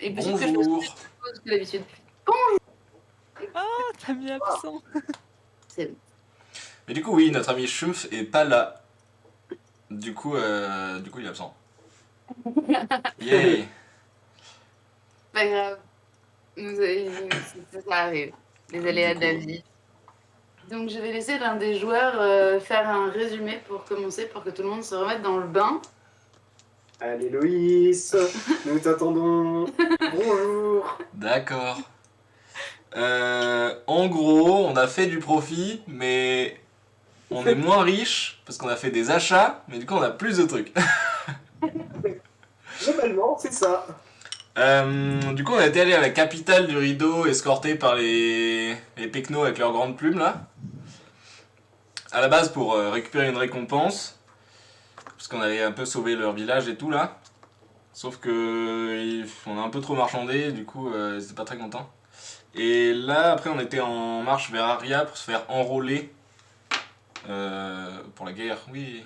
Et possible que je fasse plus de choses que d'habitude. Ah, t'as mis absent. C'est bon. Mais du coup, oui, notre ami Schumpf est pas là. Du coup, il est absent. Yay. Pas grave. Ça arrive. Les aléas Du de la coup, vie. Donc je vais laisser l'un des joueurs faire un résumé pour commencer, pour que tout le monde se remette dans le bain. Allez Loïs, nous t'attendons. Bonjour. d'accord. En gros, on a fait du profit, mais on est moins riche parce qu'on a fait des achats, mais du coup, on a plus de trucs. Globalement, c'est ça. Du coup, on était allé à la capitale du rideau, escorté par les pecnos avec leurs grandes plumes là. À la base pour récupérer une récompense, parce qu'on avait un peu sauvé leur village et tout là. Sauf que on a un peu trop marchandé, du coup, ils étaient pas très contents. Et là, après, on était en marche vers Aria pour se faire enrôler pour la guerre. Oui,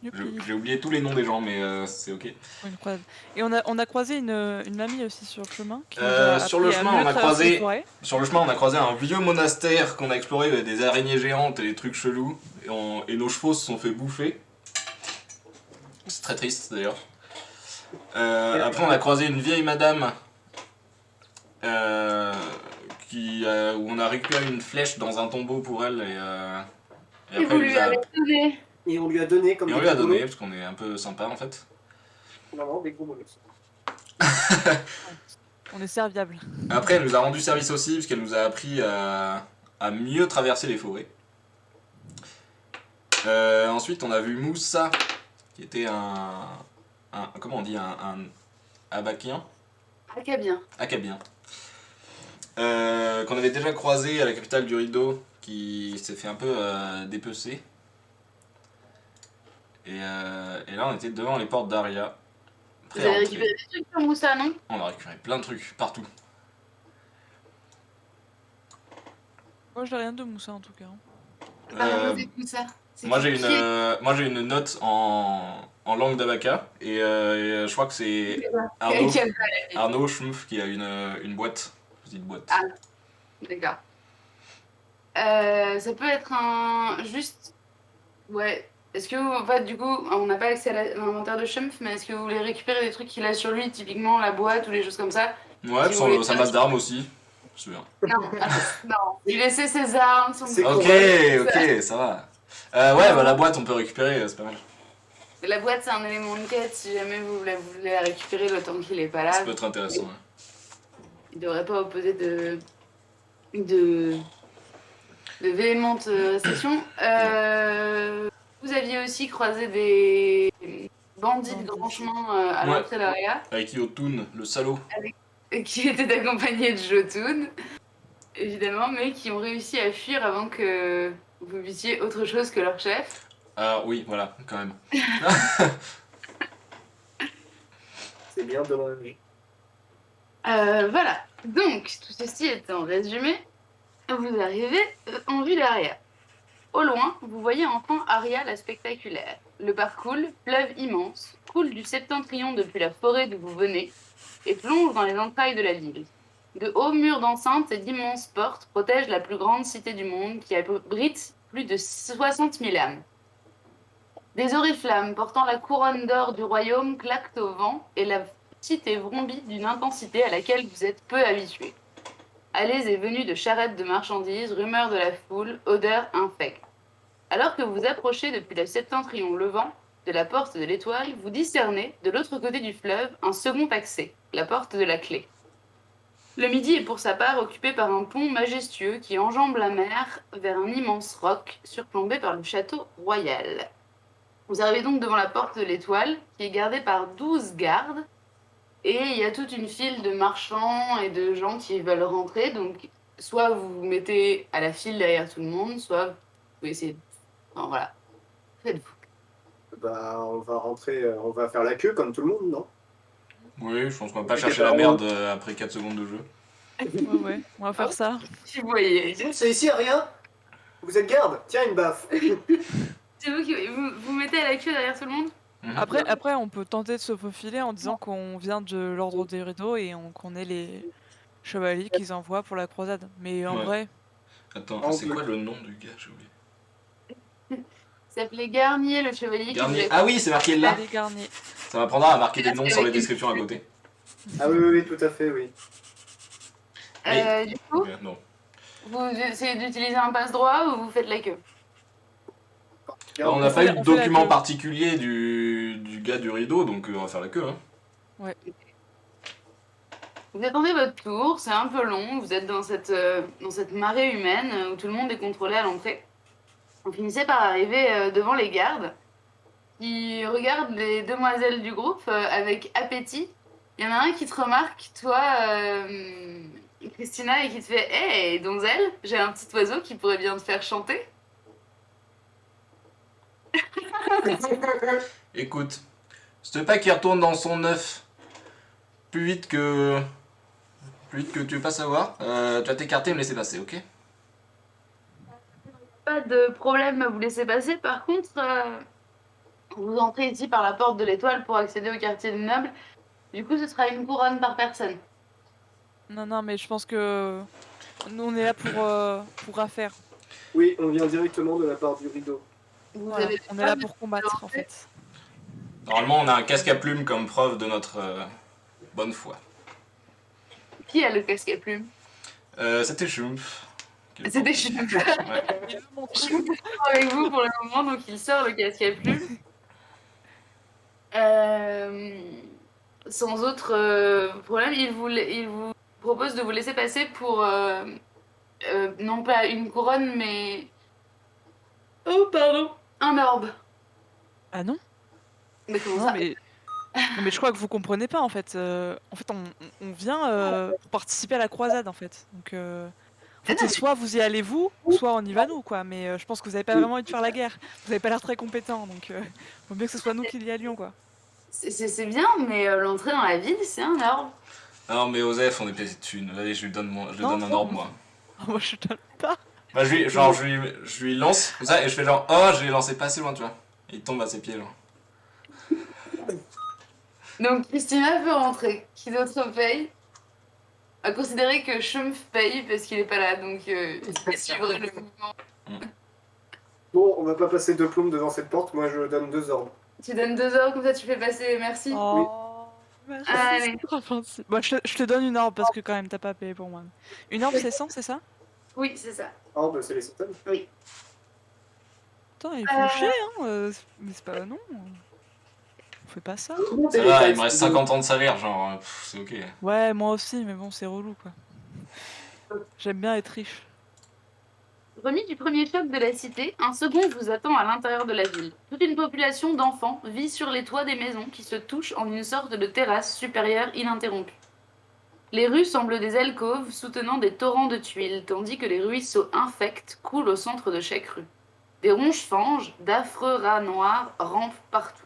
Youpi. j'ai oublié tous les noms des gens, mais c'est ok. Incroyable. Et on a croisé une mamie aussi sur le chemin qui nous a Sur le appris à chemin, mieux on a traverser les croisé. forêts. Sur le chemin, on a croisé un vieux monastère qu'on a exploré avec des araignées géantes et des trucs chelous. Et nos chevaux se sont fait bouffer. C'est très triste d'ailleurs. Après, on a croisé une vieille madame où on a récupéré une flèche dans un tombeau pour elle. Et Et après, vous lui avez donné. Et on lui a donné comme Et des on lui a gros donné bolos. parce qu'on est un peu sympa en fait. Non, des gros bolos. On est serviable. Après, elle nous a rendu service aussi parce qu'elle nous a appris à mieux traverser les forêts. Ensuite, on a vu Moussa, qui était comment on dit, un Abakien, Acabien. Acabien, qu'on avait déjà croisé à la capitale du Rideau, qui s'est fait un peu dépecer. Et là, on était devant les portes d'Aria. Vous avez récupéré des trucs sur Moussa, non? On a récupéré plein de trucs partout. Moi, j'ai rien de Moussa en tout cas. Parle-moi de Moussa. Moi j'ai une note en langue d'Abaka et je crois que c'est Arnaud Schmuff qui a une boîte, petite boîte. Ah, d'accord. Ça peut être juste. Ouais. Est-ce que en fait, du coup, on n'a pas accès à l'inventaire de Schumpf, mais est-ce que vous voulez récupérer des trucs qu'il a sur lui, typiquement la boîte ou les choses comme ça? Ouais, Si sa masse d'armes aussi, je me souviens. Non. Il laissait ses armes, son Ok, ça va. Ouais, bah la boîte on peut récupérer, c'est pas mal. La boîte, c'est un élément de quête si jamais vous voulez la récupérer le temps qu'il est pas là. Ça peut être intéressant. Ouais. Il devrait pas opposer de véhémentes restrictions. Vous aviez aussi croisé des bandits de grand chemin à l'entrée d'Aria. Avec Yotun, le salaud. Qui étaient accompagnés de Jotun, évidemment, mais qui ont réussi à fuir avant que vous vissiez autre chose que leur chef. Ah oui, voilà, quand même. C'est bien dommage. Voilà. Donc, tout ceci étant résumé, vous arrivez en vue d'Aria. Au loin, vous voyez enfin Aria la spectaculaire. Le parcours, fleuve immense, coule du septentrion depuis la forêt d'où vous venez et plonge dans les entrailles de la ville. De hauts murs d'enceinte et d'immenses portes protègent la plus grande cité du monde qui abrite plus de 60 000 âmes. Des oriflammes portant la couronne d'or du royaume claquent au vent et la cité vrombit d'une intensité à laquelle vous êtes peu habitués. Allées et venues de charrettes de marchandises, rumeurs de la foule, odeurs infectes. Alors que vous approchez depuis le septentrion levant de la porte de l'étoile, vous discernez, de l'autre côté du fleuve, un second accès, la porte de la clé. Le midi est pour sa part occupé par un pont majestueux qui enjambe la mer vers un immense roc surplombé par le château royal. Vous arrivez donc devant la porte de l'étoile, qui est gardée par 12 gardes, et il y a toute une file de marchands et de gens qui veulent rentrer, donc soit vous vous mettez à la file derrière tout le monde, soit vous pouvez essayer... Enfin, voilà. Faites-vous. Bah, on va rentrer, on va faire la queue comme tout le monde, non? Oui, je pense qu'on va pas chercher la merde après 4 secondes de jeu. Ouais, on va faire ça. Si vous voyez. C'est ici, rien. Vous êtes garde. Tiens, une baffe. C'est vous qui vous mettez à la queue derrière tout le monde? Après, on peut tenter de se faufiler en disant qu'on vient de l'ordre des rideaux et qu'on est les chevaliers qu'ils envoient pour la croisade. Mais en Ouais. vrai, Attends, c'est quoi le nom du gars? J'ai oublié. Il s'appelait Garnier, le chevalier qui Garnier. voulait... Ah oui, c'est marqué là. les Garnier. Ça m'apprendra à marquer des noms sur les descriptions à côté. Ah oui, tout à fait, oui. Du coup, Non. vous essayez d'utiliser un passe-droit ou vous faites la queue? On n'a on pas fait eu la- de on fait la document queue. particulier du gars du rideau, donc on va faire la queue. Hein. Vous attendez votre tour, c'est un peu long, vous êtes dans cette marée humaine où tout le monde est contrôlé à l'entrée. Vous finissez par arriver devant les gardes qui regardent les demoiselles du groupe avec appétit. Il y en a un qui te remarque, toi, Christina, et qui te fait « Hey, donzelle, j'ai un petit oiseau qui pourrait bien te faire chanter. Écoute, je te veux pas qu'il retourne dans son œuf plus vite que tu veux pas savoir. Tu vas t'écarter et me laisser passer, ok? » Pas de problème à vous laisser passer. Par contre, vous entrez ici par la porte de l'Étoile pour accéder au quartier des nobles. Du coup, ce sera une couronne par personne. Non, mais je pense que nous, on est là pour affaire. Oui, on vient directement de la part du rideau. Vous Voilà, avez on est là pour combattre, en fait. Normalement, on a un casque à plumes comme preuve de notre bonne foi. Qui a le casque à plumes? C'était Schumpf. C'était Schumpf. Ouais. Schumpf est avec vous pour le moment, donc il sort le casque à plumes. Sans autre problème, il vous propose de vous laisser passer pour non pas une couronne, mais... Oh, pardon. Un orbe. Ah non? Mais comment Non, ça? mais je crois que vous comprenez pas, en fait. On vient pour participer à la croisade, en fait. Donc, en fait, c'est soit vous y allez vous, soit on y va nous, quoi. Mais je pense que vous avez pas vraiment envie de faire la guerre. Vous avez pas l'air très compétent, donc faut mieux que ce soit nous qui y allions, quoi. C'est bien, mais l'entrée dans la ville, c'est un orbe. Non, mais Osef, on est payé de thunes. Allez, je lui donne, je lui Non, donne un non. orbe, moi. Moi, je donne pas. Bah, je lui lance comme ça et je fais genre, oh, je l'ai lancé pas assez loin, tu vois. Et il tombe à ses pieds, genre. Donc Christina peut rentrer. Qui d'autre paye? À considérer que Schumpf paye parce qu'il est pas là, donc il suivrait le mouvement. Bon, on va pas passer 2 plombes devant cette porte, moi je donne 2 ordres. Tu donnes 2 heures, comme ça tu fais passer, merci. Oh, merci. Allez. C'est trop gentil. Bon, je te donne une orbe parce que quand même, t'as pas payé pour moi. Une orbe, c'est 100, c'est ça? Oui, c'est ça. Oh, bah c'est les centaines. Oui. Attends, ils font chier, hein. Mais c'est pas... Non. On fait pas ça. Ça va, il me reste 50 ans de salaire, genre, c'est ok. Ouais, moi aussi, mais bon, c'est relou, quoi. J'aime bien être riche. Remis du premier choc de la cité, un second vous attend à l'intérieur de la ville. Toute une population d'enfants vit sur les toits des maisons qui se touchent en une sorte de terrasse supérieure ininterrompue. Les rues semblent des alcôves soutenant des torrents de tuiles, tandis que les ruisseaux infects coulent au centre de chaque rue. Des ronges-fanges, d'affreux rats noirs rampent partout.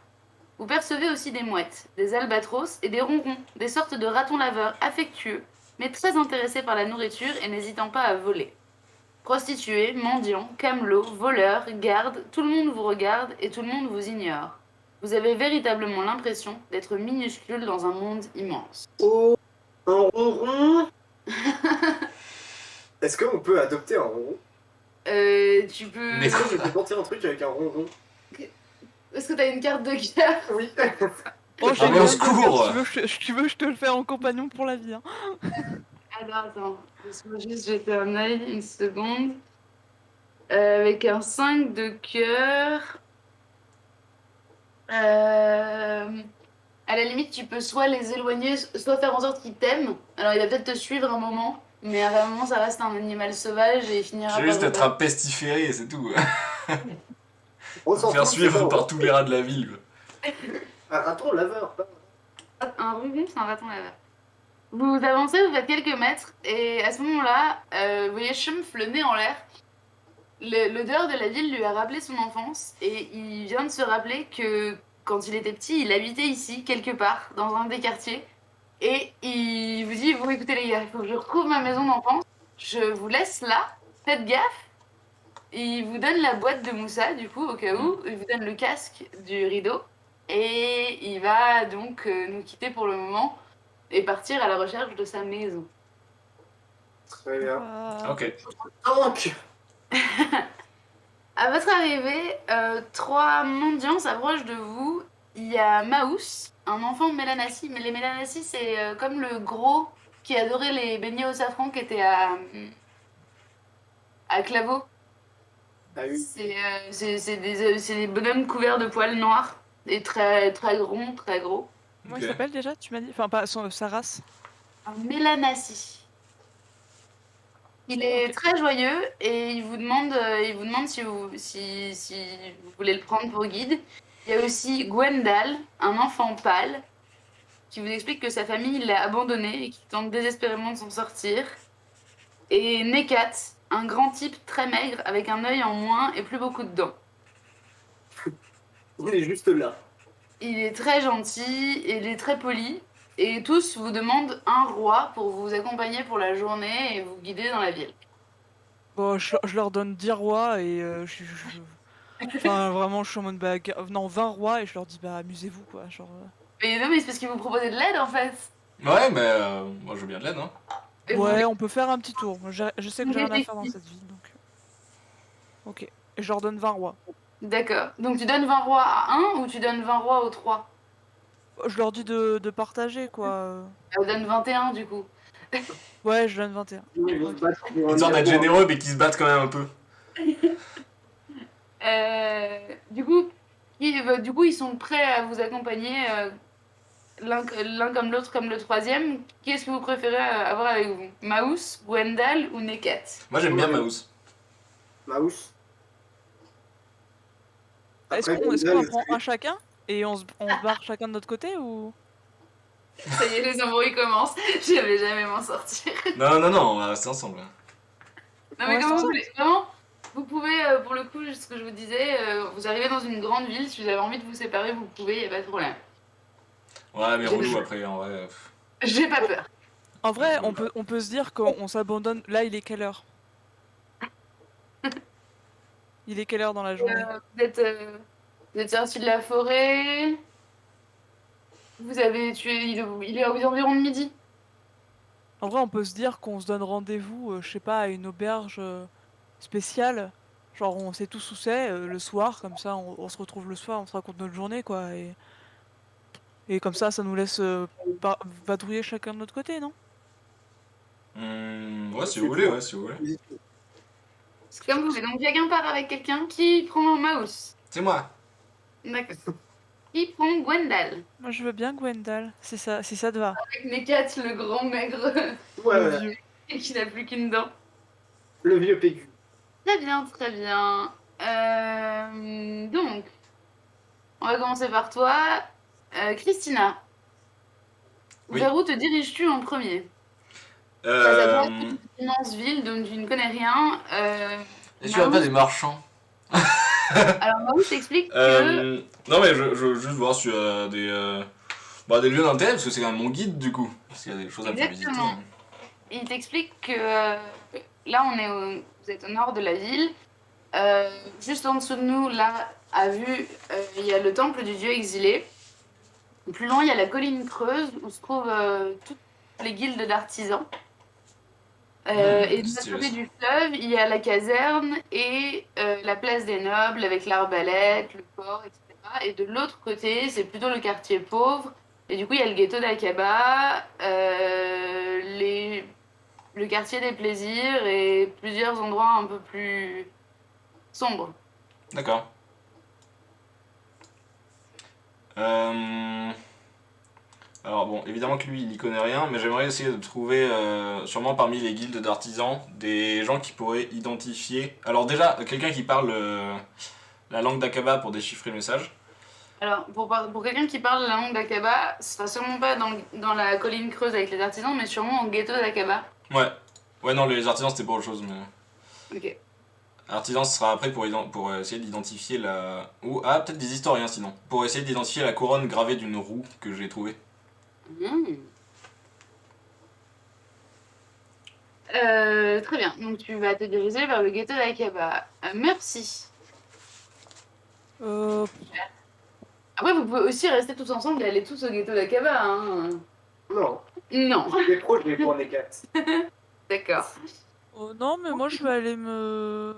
Vous percevez aussi des mouettes, des albatros et des ronrons, des sortes de ratons laveurs affectueux, mais très intéressés par la nourriture et n'hésitant pas à voler. Prostituées, mendiants, camelots, voleurs, gardes, tout le monde vous regarde et tout le monde vous ignore. Vous avez véritablement l'impression d'être minuscule dans un monde immense. Oh, un ronron. Est-ce qu'on peut adopter un ronron? Tu peux... Mais Est-ce que je peux tenter un truc avec un ronron? Est-ce que t'as une carte de cœur? Oui. Oh, Ah, mais au secours! Tu veux, je te le fais en compagnon pour la vie, hein. Alors attends, laisse-moi juste jeter un œil une seconde. Avec un 5 de cœur. À la limite, tu peux soit les éloigner, soit faire en sorte qu'ils t'aiment. Alors il va peut-être te suivre un moment, mais à un moment ça reste un animal sauvage et il finira Je par... vais juste être un pestiféré et c'est tout. On Se s'en faire fout, suivre c'est par bon. tous les rats de la ville, quoi. Un raton laveur, pas. Un ronron, c'est un raton laveur. Vous avancez, vous faites quelques mètres, et à ce moment-là, vous voyez Schumpf le nez en l'air. L'odeur de la ville lui a rappelé son enfance, et il vient de se rappeler que quand il était petit, il habitait ici, quelque part, dans un des quartiers. Et il vous dit, vous écoutez les gars, il faut que je retrouve ma maison d'enfance, je vous laisse là, faites gaffe. Et il vous donne la boîte de Moussa, du coup, au cas où, il vous donne le casque du rideau. et il va donc nous quitter pour le moment et partir à la recherche de sa maison. Très bien. Ok. Donc, À votre arrivée, 3 mendiants s'approchent de vous. Il y a Maus, un enfant de Mélanassie, mais les Mélanassie, c'est comme le gros qui adorait les beignets au safran qui était à Claveau. ah oui. C'est des bonhommes couverts de poils noirs et très, très ronds, très gros. Comment Ok. il s'appelle déjà, tu m'as dit? Enfin, pas sa race. Un Mélanassie. Il est Ok. très joyeux et il vous demande si vous voulez le prendre pour guide. Il y a aussi Gwendal, un enfant pâle, qui vous explique que sa famille l'a abandonné et qui tente désespérément de s'en sortir. Et Nekat, un grand type très maigre avec un œil en moins et plus beaucoup de dents. Il est juste là. Il est très gentil, il est très poli, et tous vous demandent un roi pour vous accompagner pour la journée et vous guider dans la ville. Bon, je leur donne 10 rois et enfin, vraiment, je suis en mode, bah, non, 20 rois et je leur dis, bah, amusez-vous, quoi. Genre, Mais non, mais c'est parce qu'ils vous proposaient de l'aide en fait. Ouais, mais moi je veux bien de l'aide, hein. Et vous ouais, on peut faire un petit tour. Je sais que j'ai rien à faire dans voulez- cette ville, donc. Ok. Et je leur donne 20 rois. D'accord. Donc tu donnes 20 rois à un ou tu donnes 20 rois aux 3? Je leur dis de partager, quoi. Elle donne 21 du coup. Ouais, je donne 21. Ils vont Ok. se battre pour un Histoire d'être miroir. généreux, mais qui se battent quand même un peu. Du coup, du coup, ils sont prêts à vous accompagner l'un comme l'autre, comme le troisième. Qu'est-ce que vous préférez avoir avec vous? Maus, Gwendal ou Nekat? Moi j'aime bien Maus. Mouse. Est-ce Après, qu'on en Gwendal, prend un chacun et on se barre chacun de notre côté ou? Ça y est, les embrouilles commencent. Je vais jamais m'en sortir. Non, non, non, on va rester ensemble. Non On mais reste comment vous ensemble? voulez? Vraiment, vous pouvez, pour le coup, ce que je vous disais, vous arrivez dans une grande ville, si vous avez envie de vous séparer, vous pouvez, y a pas de problème. Ouais, mais J'ai relou après, en vrai. J'ai pas peur. En vrai, on peut se dire qu'on s'abandonne. Là, il est quelle heure? Il est quelle heure dans la journée? Vous êtes sorti de la forêt, vous avez tué, il est aux environs de midi. En vrai, on peut se dire qu'on se donne rendez-vous, je sais pas, à une auberge spéciale. Genre, on sait tous où c'est, le soir, comme ça, on se retrouve le soir, on se raconte notre journée, quoi. Et comme ça nous laisse vadrouiller chacun de notre côté, non? Ouais, si vous voulez, ouais, si vous voulez. C'est comme vous voulez. Donc chacun part avec quelqu'un qui prend Mouse. C'est moi. D'accord. Qui prend Gwendal. Moi, je veux bien Gwendal, si ça te va. Avec Nekat, le grand maigre, Ouais, Le ouais, vieux. et qui n'a plus qu'une dent. le vieux PQ. Très bien, très bien. Donc, on va commencer par toi. Christina, Oui. vers où te diriges-tu en premier? Face à toi, Euh... une immense ville dont tu ne connais rien. Est-ce qu'il y a pas Maus, des marchands? alors Maus t'explique que Non, mais je veux juste voir s'il y a des lieux d'intérêt, parce que c'est quand même mon guide du coup. S'il y a des choses à me faire visiter. exactement. Il t'explique que là, vous êtes au nord de la ville. Juste en dessous de nous, là, à vue, il y a le temple du dieu exilé. Plus loin, il y a la colline creuse où se trouvent toutes les guildes d'artisans. Et de l'autre Stylé, côté ça. du fleuve, il y a la caserne et la place des nobles avec l'arbalète, le port, etc. Et de l'autre côté, c'est plutôt le quartier pauvre. Et du coup, il y a le ghetto d'Aqaba, le quartier des plaisirs et plusieurs endroits un peu plus sombres. D'accord. Euh... Alors bon, évidemment que lui, il n'y connaît rien, mais j'aimerais essayer de trouver, sûrement parmi les guildes d'artisans, des gens qui pourraient identifier... Alors déjà, quelqu'un qui parle la langue d'Akaba pour déchiffrer le message. Alors, pour quelqu'un qui parle la langue d'Aqaba, ce sera sûrement pas dans la colline creuse avec les artisans, mais sûrement au ghetto d'Aqaba. Ouais. Ouais, non, les artisans, c'était pas autre chose, mais... Ok. Artisans, ce sera après pour essayer d'identifier la... Ou, ah, peut-être des historiens, sinon. Pour essayer d'identifier la couronne gravée d'une roue que j'ai trouvée. Hmm. Très bien, donc tu vas te diriger vers le ghetto d'Aqaba. Merci. Euh, Après, vous pouvez aussi rester tous ensemble et aller tous au ghetto d'Akaba, hein. Non, Non, les pros, je les prends les 4. d'accord. Oh, non, mais moi je vais aller me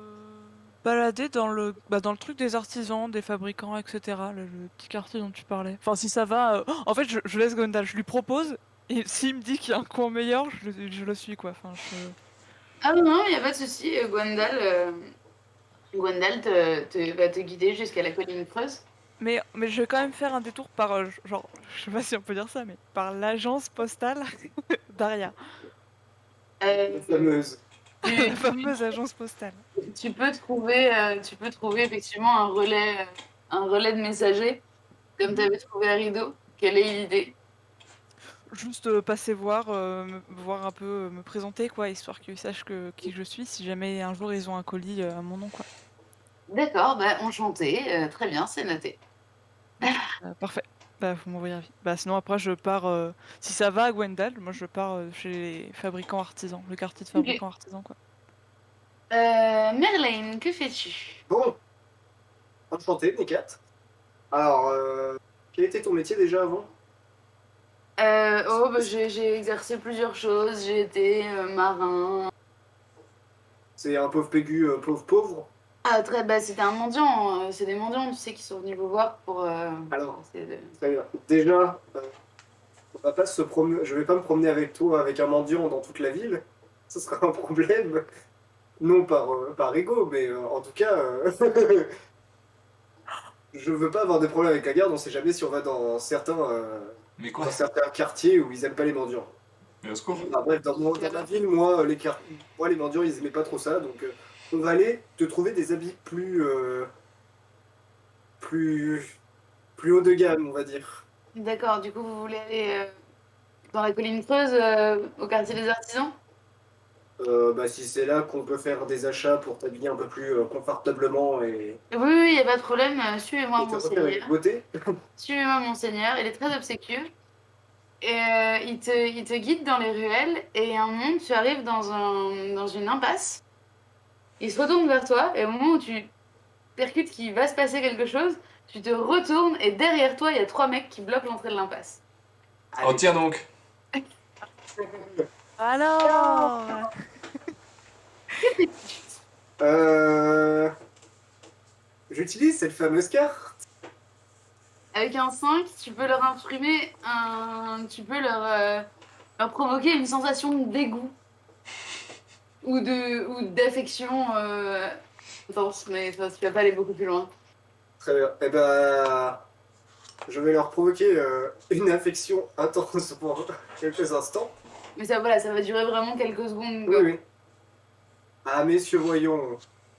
balader dans le truc des artisans, des fabricants, etc. Le petit quartier dont tu parlais. Enfin, si ça va. En fait, je laisse Gondal, je lui propose, et s'il me dit qu'il y a un coin meilleur, je le suis, quoi. Enfin, Ah non, il n'y a pas de souci. Gwendal va te guider jusqu'à la colline creuse. Mais je vais quand même faire un détour par, genre, je sais pas si on peut dire ça, mais par l'agence postale d'Aria. Euh, La fameuse. La fameuse agence postale. tu peux trouver effectivement un relais de messager, comme tu avais trouvé à Rideau. Quelle est l'idée? Juste passer voir, voir un peu, me présenter, quoi, histoire qu'ils sachent qui je suis, si jamais un jour ils ont un colis à mon nom, quoi. D'accord, bah, enchanté. Très bien, c'est noté. Parfait. Bah, vous m'envoyez un Bah, sinon, après, je pars, si ça va à Gwendal, moi je pars chez les fabricants artisans, le quartier de Ok. fabricants artisans, quoi. Merlane, que fais-tu? Bon, enchanté, Nekat. Alors, quel était ton métier déjà avant? Oh, bah, j'ai exercé plusieurs choses. J'ai été marin. C'est un pauvre pégu, pauvre pauvre. Ah, très, bah, c'était un mendiant. C'est des mendiants, tu sais, qui sont venus vous voir pour Alors, essayer de... très bien. Déjà, on va pas je vais pas me promener avec toi avec un mendiant dans toute la ville. Ce sera un problème. Non par ego, mais en tout cas, je veux pas avoir des problèmes avec la garde. On sait jamais si on va Mais quoi? dans certains quartiers où ils aiment pas les mendiants. Mais au secours. Ah, bref, dans ma ville, moi, moi, les mendiants, ils aimaient pas trop ça. Donc, on va aller te trouver des habits plus, plus haut de gamme, on va dire. D'accord, du coup, vous voulez aller dans la colline creuse, au quartier des artisans? Bah, si c'est là qu'on peut faire des achats pour t'habiller un peu plus confortablement Oui, oui, il n'y a pas de problème. Suivez-moi, et te refaire avec monseigneur. beauté. Suivez-moi, monseigneur. Il est très obséquieux. Et il te guide dans les ruelles. Et à un moment, tu arrives dans une impasse. Il se retourne vers toi. Et au moment où tu percutes qu'il va se passer quelque chose, tu te retournes. Et derrière toi, il y a trois mecs qui bloquent l'entrée de l'impasse. Oh, Allez. tiens donc. Alors! Euh, J'utilise cette fameuse carte. Avec un 5, tu peux leur imprimer tu peux leur provoquer une sensation de dégoût ou d'affection intense, mais enfin, tu vas pas aller beaucoup plus loin. Très bien. Eh ben, je vais leur provoquer une affection intense pour quelques instants. Mais ça, voilà, ça va durer vraiment quelques secondes. Oui, oui. Ah, messieurs, voyons.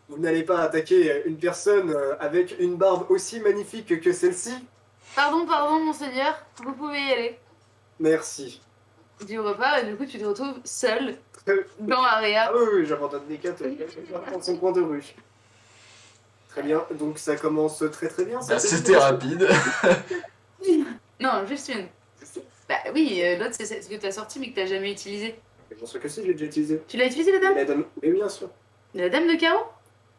Vous n'allez pas attaquer une personne avec une barbe aussi magnifique que celle-ci? Pardon, monseigneur, vous pouvez y aller. Merci. Du repas, et du coup, tu te retrouves seul Ah dans Aria. oui, oui, j'abandonne les quatre dans son coin de rue. Très bien, donc ça commence très très bien. Bah, cette c'était rapide. Non, juste une. Bah oui, l'autre, c'est ce que tu as sorti mais que tu jamais utilisé. J'en sais que si, je l'ai déjà utilisé. Tu l'as utilisé, la dame? La dame, mais bien sûr. La dame de carreau?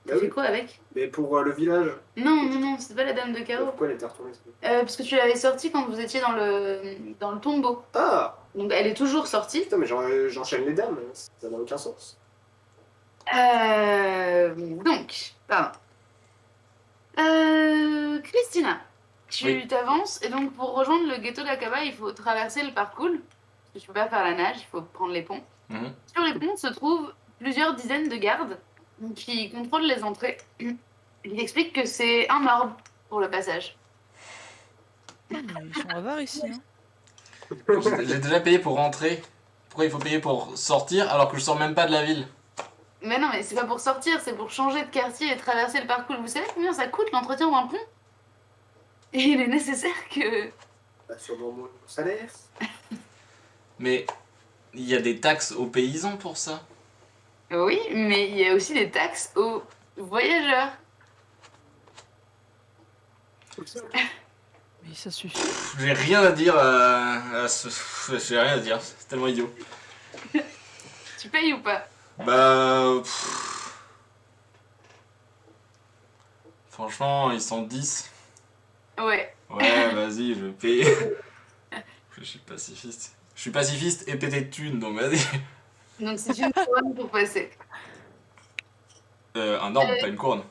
Bah Tu fais oui. quoi avec? Mais pour le village, Non, c'est pas la dame de carreau. pourquoi elle était retournée? Parce que tu l'avais sortie quand vous étiez dans le tombeau. Ah, Donc elle est toujours sortie. putain, mais j'enchaîne les dames, ça n'a aucun sens. Donc, pardon. Christina, tu Oui. t'avances et donc pour rejoindre le ghetto d'Akaba, il faut traverser le parcours. Parce que tu peux pas faire la nage, il faut prendre les ponts. Mhm. Sur les ponts se trouvent plusieurs dizaines de gardes qui contrôlent les entrées. Il explique que c'est un ordre pour le passage. Ah, mais ils sont avares ici, hein. J'ai déjà payé pour rentrer. Pourquoi il faut payer pour sortir alors que je sors même pas de la ville? Mais non, mais c'est pas pour sortir, c'est pour changer de quartier et traverser le parcours. Vous savez combien ça coûte l'entretien d'un pont? Et il est nécessaire que... Bah, sûrement mon salaire. Mais il y a des taxes aux paysans pour ça. Oui, mais il y a aussi des taxes aux voyageurs. Mais ça suffit. J'ai rien à dire à ce. J'ai rien à dire, c'est tellement idiot. Tu payes ou pas? Bah. Franchement, ils sont 10. Ouais. Ouais, vas-y, je vais payer. Je suis pacifiste. Je suis pacifiste et pété de thunes, donc vas-y. Donc c'est une couronne pour passer. Un ordre, pas une couronne.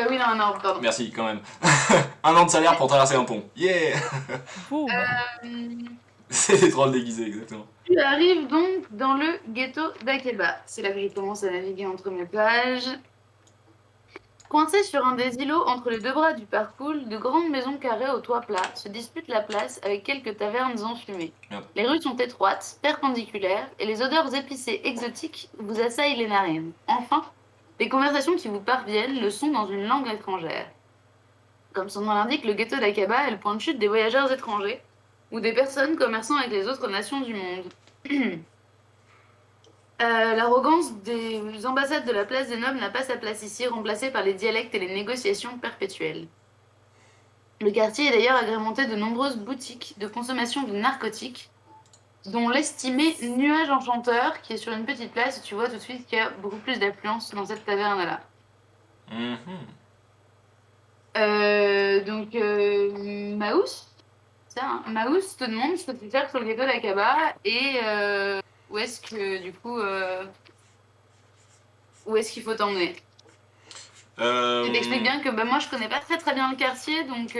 Oui, non, non, pardon. Merci, quand même. Un an de salaire pour traverser un pont. Yeah. Boum. C'est des trolls déguisés, exactement. Tu arrives donc dans le ghetto d'Akeba. C'est là que je commence à naviguer entre mes pages. Coincés sur un des îlots entre les deux bras du parcours, de grandes maisons carrées au toit plat se disputent la place avec quelques tavernes enfumées. Merde. Les rues sont étroites, perpendiculaires, et les odeurs épicées exotiques vous assaillent les narines. Enfin, les conversations qui vous parviennent le sont dans une langue étrangère. Comme son nom l'indique, le ghetto d'Akaba est le point de chute des voyageurs étrangers, ou des personnes commerçant avec les autres nations du monde. L'arrogance des ambassades de la place des nobles n'a pas sa place ici, remplacée par les dialectes et les négociations perpétuelles. Le quartier est d'ailleurs agrémenté de nombreuses boutiques de consommation de narcotiques, dont l'estimé Nuage Enchanteur, qui est sur une petite place, et tu vois tout de suite qu'il y a beaucoup plus d'affluence dans cette taverne-là. Mhm. Maus, ça, hein, Maus te demande ce que tu cherches sur le ghetto d'Akaba et où est-ce que, du coup, où est-ce qu'il faut t'emmener. Tu t'expliques bien que moi je connais pas très bien le quartier, donc.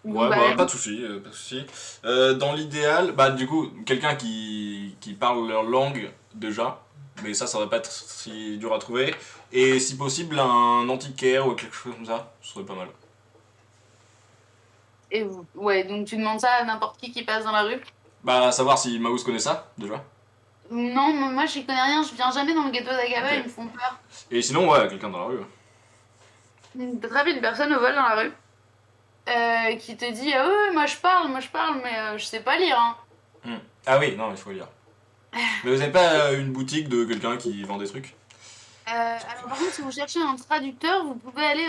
Ouais, bah, bah, pas de soucis, pas de soucis. Dans l'idéal, bah du coup, quelqu'un qui parle leur langue déjà, mais ça va pas être si dur à trouver. Et si possible, un antiquaire ou quelque chose comme ça, ce serait pas mal. Et ouais, donc tu demandes ça à n'importe qui passe dans la rue. Bah, à savoir si Maus connaît ça, déjà. Non, moi j'y connais rien, je viens jamais dans le ghetto d'Akaba, Ok. ils me font peur. Et sinon, ouais, quelqu'un dans la rue. T'attrapes une personne au vol dans la rue qui te dit ah ouais, moi je parle, mais je sais pas lire. Hein. Ah oui, non, il faut lire. Mais vous avez pas une boutique de quelqu'un qui vend des trucs? Alors par contre, si vous cherchez un traducteur, vous pouvez aller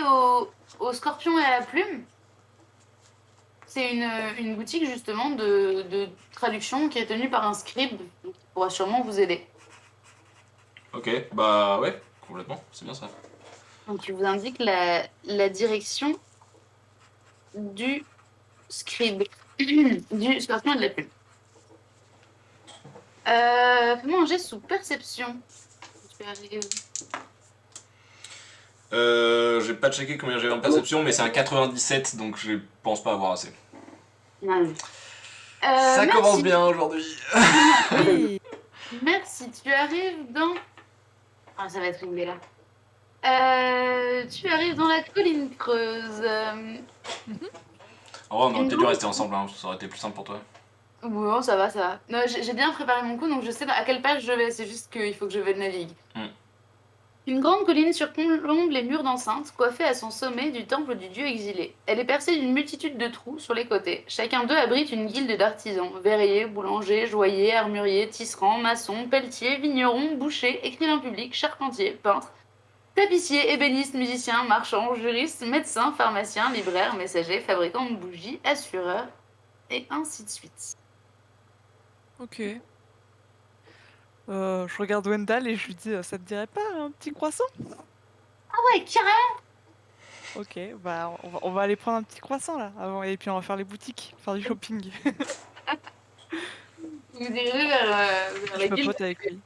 au Scorpion et à la Plume. C'est une boutique justement de traduction qui est tenue par un scribe qui pourra sûrement vous aider. Ok, bah ouais, complètement, c'est bien ça. Donc il vous indique la direction du scribe, du Scorpion et de la Plume. Fais-moi un jet sous perception. Tu peux aller J'ai pas checké combien j'avais en perception, mais c'est un 97, donc je pense pas avoir assez. Non. Ça merci. commence bien aujourd'hui. Oui. Merci, tu arrives dans... Ah, ça va être une là. Tu arrives dans la colline creuse. En vrai, on aurait peut-être dû rester ensemble, hein, ça aurait été plus simple pour toi. Bon, ça va, ça va. Non, j'ai bien préparé mon coup, donc je sais à quelle page je vais. C'est juste qu'il faut que je navigue. Une grande colline surplombe les murs d'enceinte, coiffée à son sommet du temple du dieu exilé. Elle est percée d'une multitude de trous sur les côtés. Chacun d'eux abrite une guilde d'artisans. Verriers, boulangers, joailliers, armuriers, tisserands, maçons, pelletiers, vignerons, bouchers, écrivains publics, charpentiers, peintres, tapissiers, ébénistes, musiciens, marchands, juristes, médecins, pharmaciens, libraires, messagers, fabricants de bougies, assureurs, et ainsi de suite. Ok. Je regarde Wendell et je lui dis, ça te dirait pas un petit croissant? Ah ouais, carrément. Ok, bah on va aller prendre un petit croissant là, avant, et puis on va faire les boutiques, faire du shopping. Vous dirigez vers Je la guilde papote avec lui.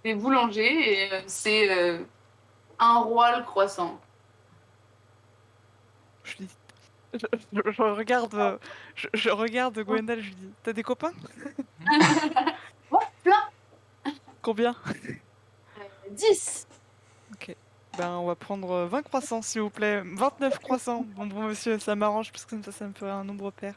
des boulangers, et c'est un roi le croissant. Je lui dis, je regarde, je regarde Gwendal, je lui dis, t'as des copains? Oh, plein. Combien? 10. Ok. Ben on va prendre 20 croissants s'il vous plaît, 29 croissants. Bon monsieur, ça m'arrange parce que comme ça me ferait un nombre pair.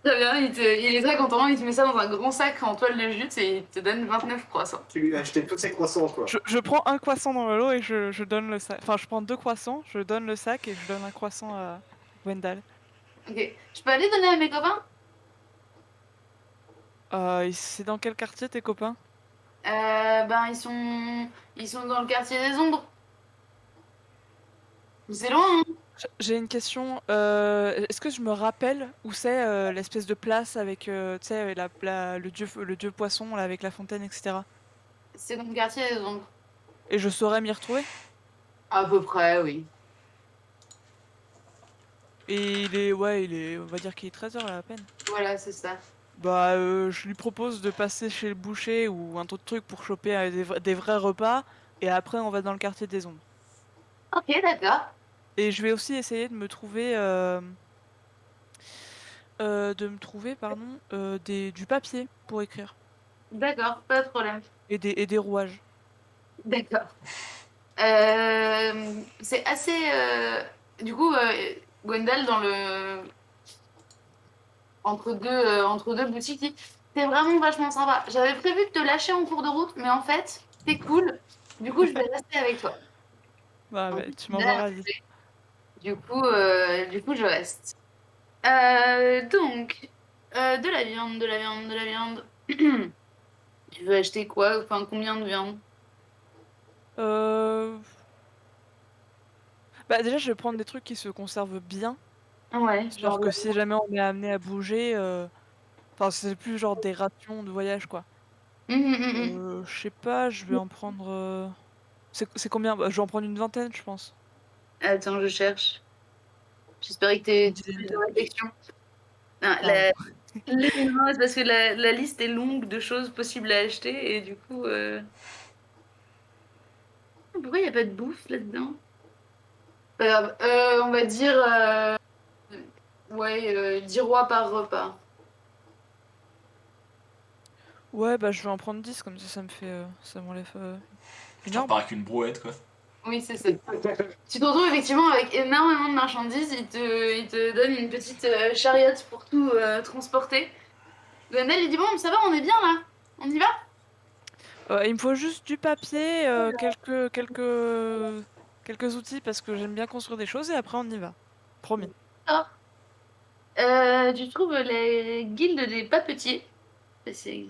Très bien, il est très content, il te met ça dans un grand sac en toile de jute et il te donne 29 croissants. Tu lui as acheté tous ses croissants, quoi. Je prends un croissant dans le lot et je donne le sac. Enfin, je prends 2 croissants, je donne le sac et je donne un croissant à Wendell. Ok, je peux aller donner à mes copains? C'est dans quel quartier tes copains? Ben ils sont dans le quartier des ombres. C'est loin, hein? J'ai une question. Est-ce que je me rappelle où c'est l'espèce de place avec tu sais, le dieu poisson là, avec la fontaine, etc. C'est dans le quartier des ombres. Et je saurais m'y retrouver? À peu près, oui. Et on va dire qu'il est 13h là à peine. Voilà, c'est ça. Bah, je lui propose de passer chez le boucher ou un autre truc pour choper des vrais repas, et après on va dans le quartier des ombres. Ok, d'accord. Et je vais aussi essayer de me trouver, pardon, du papier pour écrire. D'accord, pas de problème. Et des rouages. D'accord. C'est assez. Du coup, Gwendal, entre deux boutiques, dit c'est vraiment vachement sympa. J'avais prévu de te lâcher en cours de route, mais en fait, t'es cool. Du coup, je vais rester avec toi. Bah, Donc, tu m'en auras dit. du coup, je reste. Donc, de la viande, de la viande, de la viande. Tu veux acheter quoi? Enfin, combien de viande? Euh... Bah, déjà, je vais prendre des trucs qui se conservent bien. Ouais, Genre genre. que si jamais on est amené à bouger, enfin, c'est plus genre des rations de voyage, quoi. Mhm. Je sais pas, je vais en prendre. C'est combien? Bah, je vais en prendre une vingtaine, je pense. Attends, je cherche. J'espérais que Une tu dizaine fait peut-être. de réflexion. Non, Pardon. non, c'est parce que la liste est longue de choses possibles à acheter et du coup. Pourquoi il n'y a pas de bouffe là-dedans? Pas grave. On va dire. Ouais, 10 rois par repas. Ouais, bah, je vais en prendre 10, comme ça me fait. Ça m'enlève une Tu heure. repars avec une brouette, quoi. Oui, c'est ça. Tu te retrouves effectivement avec énormément de marchandises. Il te donne une petite chariote pour tout transporter. Lionel, il dit bon, ça va, on est bien là. On y va? Il me faut juste du papier, quelques outils parce que j'aime bien construire des choses et après on y va. Promis. Oh. Tu trouves les guildes des papetiers. C'est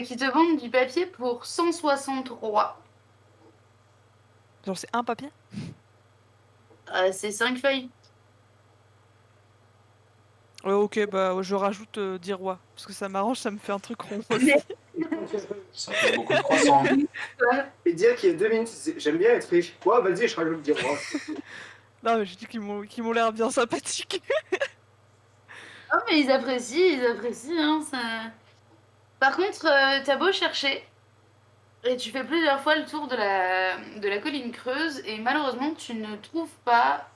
qui te vendent du papier pour 160 rois. Genre, c'est un papier? C'est 5 feuilles. Ouais, ok, bah je rajoute 10 rois. Parce que ça m'arrange, ça me fait un truc rond aussi. Ça fait beaucoup de croissants. Et dire qu'il y a 2 minutes, j'aime bien être riche. Ouais, vas-y, je rajoute 10 rois. Non, mais je dis qu'ils m'ont l'air bien sympathiques. Oh, mais ils apprécient, hein, ça... Par contre, t'as beau chercher, et tu fais plusieurs fois le tour de la colline creuse, et malheureusement, tu ne trouves pas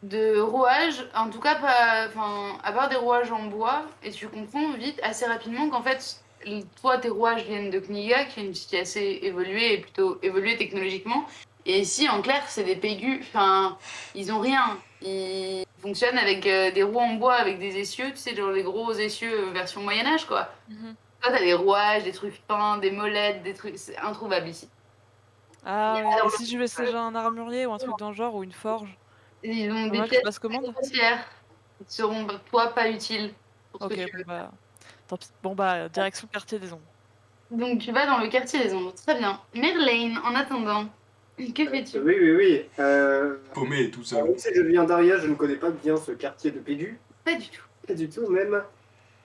de rouages, en tout cas pas, enfin, à part des rouages en bois, et tu comprends vite, assez rapidement, qu'en fait, toi, tes rouages viennent de Kniga, qui est une cité assez évoluée, et plutôt évoluée technologiquement, et ici, en clair, c'est des pégus, enfin, ils ont rien. Ils fonctionnent avec des roues en bois, avec des essieux, tu sais, genre les gros essieux version Moyen-Âge, quoi. Mhm. Toi, t'as des rouages, des trucs peints, des molettes, des trucs, c'est introuvable ici. Ah ouais, et si je vais chez un armurier ou un truc dans le genre, ou une forge, Ils ont des faudra que je pièces passe commande? grossières qui seront, toi, pas utiles pour ce que Ok, tu bon veux. bah, tant pis. Bon bah, direction quartier des ombres. Donc tu vas dans le quartier des ombres, très bien. Merlane, en attendant, que fais-tu? Oui, oui, oui. Paumé tout Alors, seul. même si je viens d'Aria, je ne connais pas bien ce quartier de Pédu. Pas du tout. Pas du tout, même.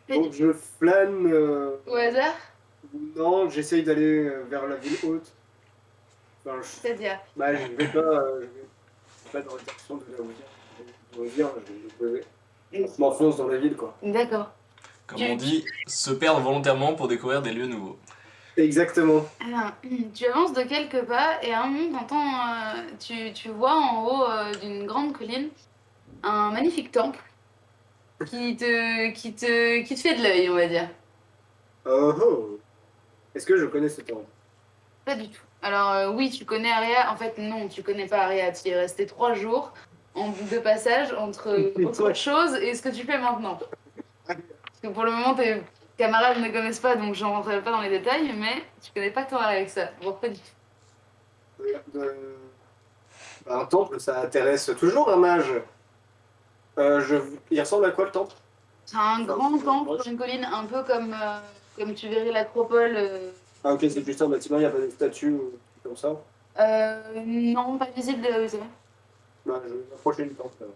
Pas Donc du je flâne. tout. Au hasard, Non, j'essaye d'aller vers la ville haute. Enfin, c'est-à-dire. bah, je vais pas dans la direction de là où je viens. Je m'enfonce dans la ville, quoi. D'accord. Comme on dit, se perdre volontairement pour découvrir des lieux nouveaux. Exactement. Alors, tu avances de quelques pas et à un moment, tu vois en haut d'une grande colline un magnifique temple qui te fait de l'œil, on va dire. Oh oh. Est-ce que je connais ce temps? Pas du tout. Alors oui, tu connais Aria. En fait, non, tu connais pas Aria. Tu y es resté 3 jours de passage entre autre chose et ce que tu fais maintenant. Parce que pour le moment, tes camarades ne connaissent pas, donc j'en rentrerai pas dans les détails, mais tu connais pas toi avec ça. Bon, pas du tout. Un temple, ça intéresse toujours un mage. Il ressemble à quoi le temple? C'est un grand temple sur une colline, un peu comme tu verrais l'acropole. Ah ok, c'est juste un bâtiment, il n'y a pas de statue ou des trucs comme ça. Non, pas visible de là où c'est. Bah, je vais m'approcher du temple. Alors.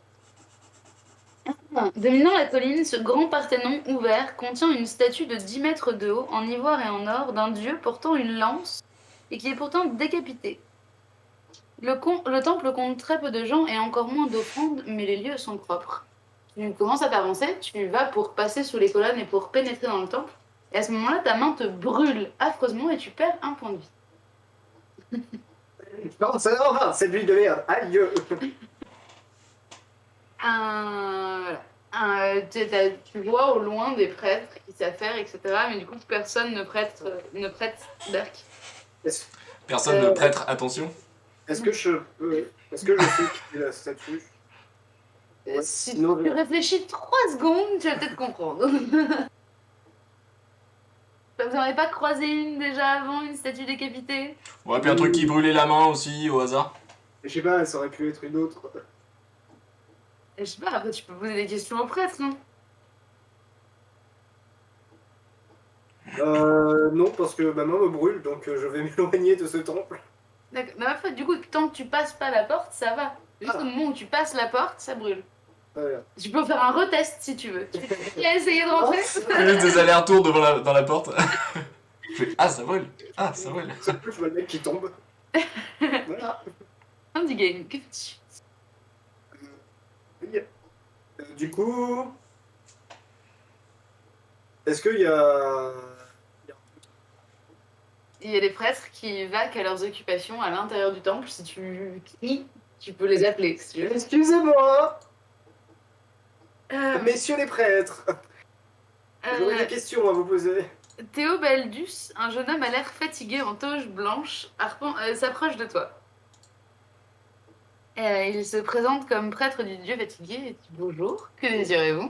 Dominant la colline, ce grand parthénon ouvert contient une statue de 10 mètres de haut, en ivoire et en or, d'un dieu portant une lance et qui est pourtant décapité. Le temple compte très peu de gens et encore moins d'offrandes, mais les lieux sont propres. Tu commences à t'avancer, tu vas pour passer sous les colonnes et pour pénétrer dans le temple. Et à ce moment-là, ta main te brûle affreusement et tu perds un point de vie. Non, ça va, c'est de l'huile de merde. Aïe. Voilà. Tu vois au loin des prêtres qui s'affairent, etc. Mais du coup, personne ne prête d'arc. Est-ce Personne ne prête attention. est-ce que je est-ce que je sais qui est la statue? Ouais, Si sinon, tu réfléchis 3 secondes, tu vas peut-être comprendre. Vous n'en avez pas croisé une déjà avant, une statue décapitée? Ouais, puis un truc qui brûlait la main aussi, au hasard. je sais pas, ça aurait pu être une autre. Je sais pas, après tu peux poser des questions aux prêtres, non? Non, parce que ma main me brûle, donc je vais m'éloigner de ce temple. D'accord. Mais en fait, du coup, tant que tu passes pas la porte, ça va. Juste au moment où tu passes la porte, ça brûle. Voilà. Tu peux faire un retest si tu veux. Tu as essayé de rentrer? Je fais juste des allers-retours dans la porte. Je fais, ah, ça brûle. Ah, ça brûle. Sauf que je vois le mec qui tombe. Voilà. Un petit game. Que fais-tu? Oui. Du coup, est-ce qu'il y a... Il y a des prêtres qui vaquent à leurs occupations à l'intérieur du temple. Si tu cries, tu peux les appeler. Si tu veux. Excusez-moi, Euh, messieurs les prêtres, j'aurais des questions à vous poser. Théobaldus, un jeune homme à l'air fatigué en toge blanche, s'approche de toi. Il se présente comme prêtre du dieu fatigué et dit bonjour, que désirez-vous?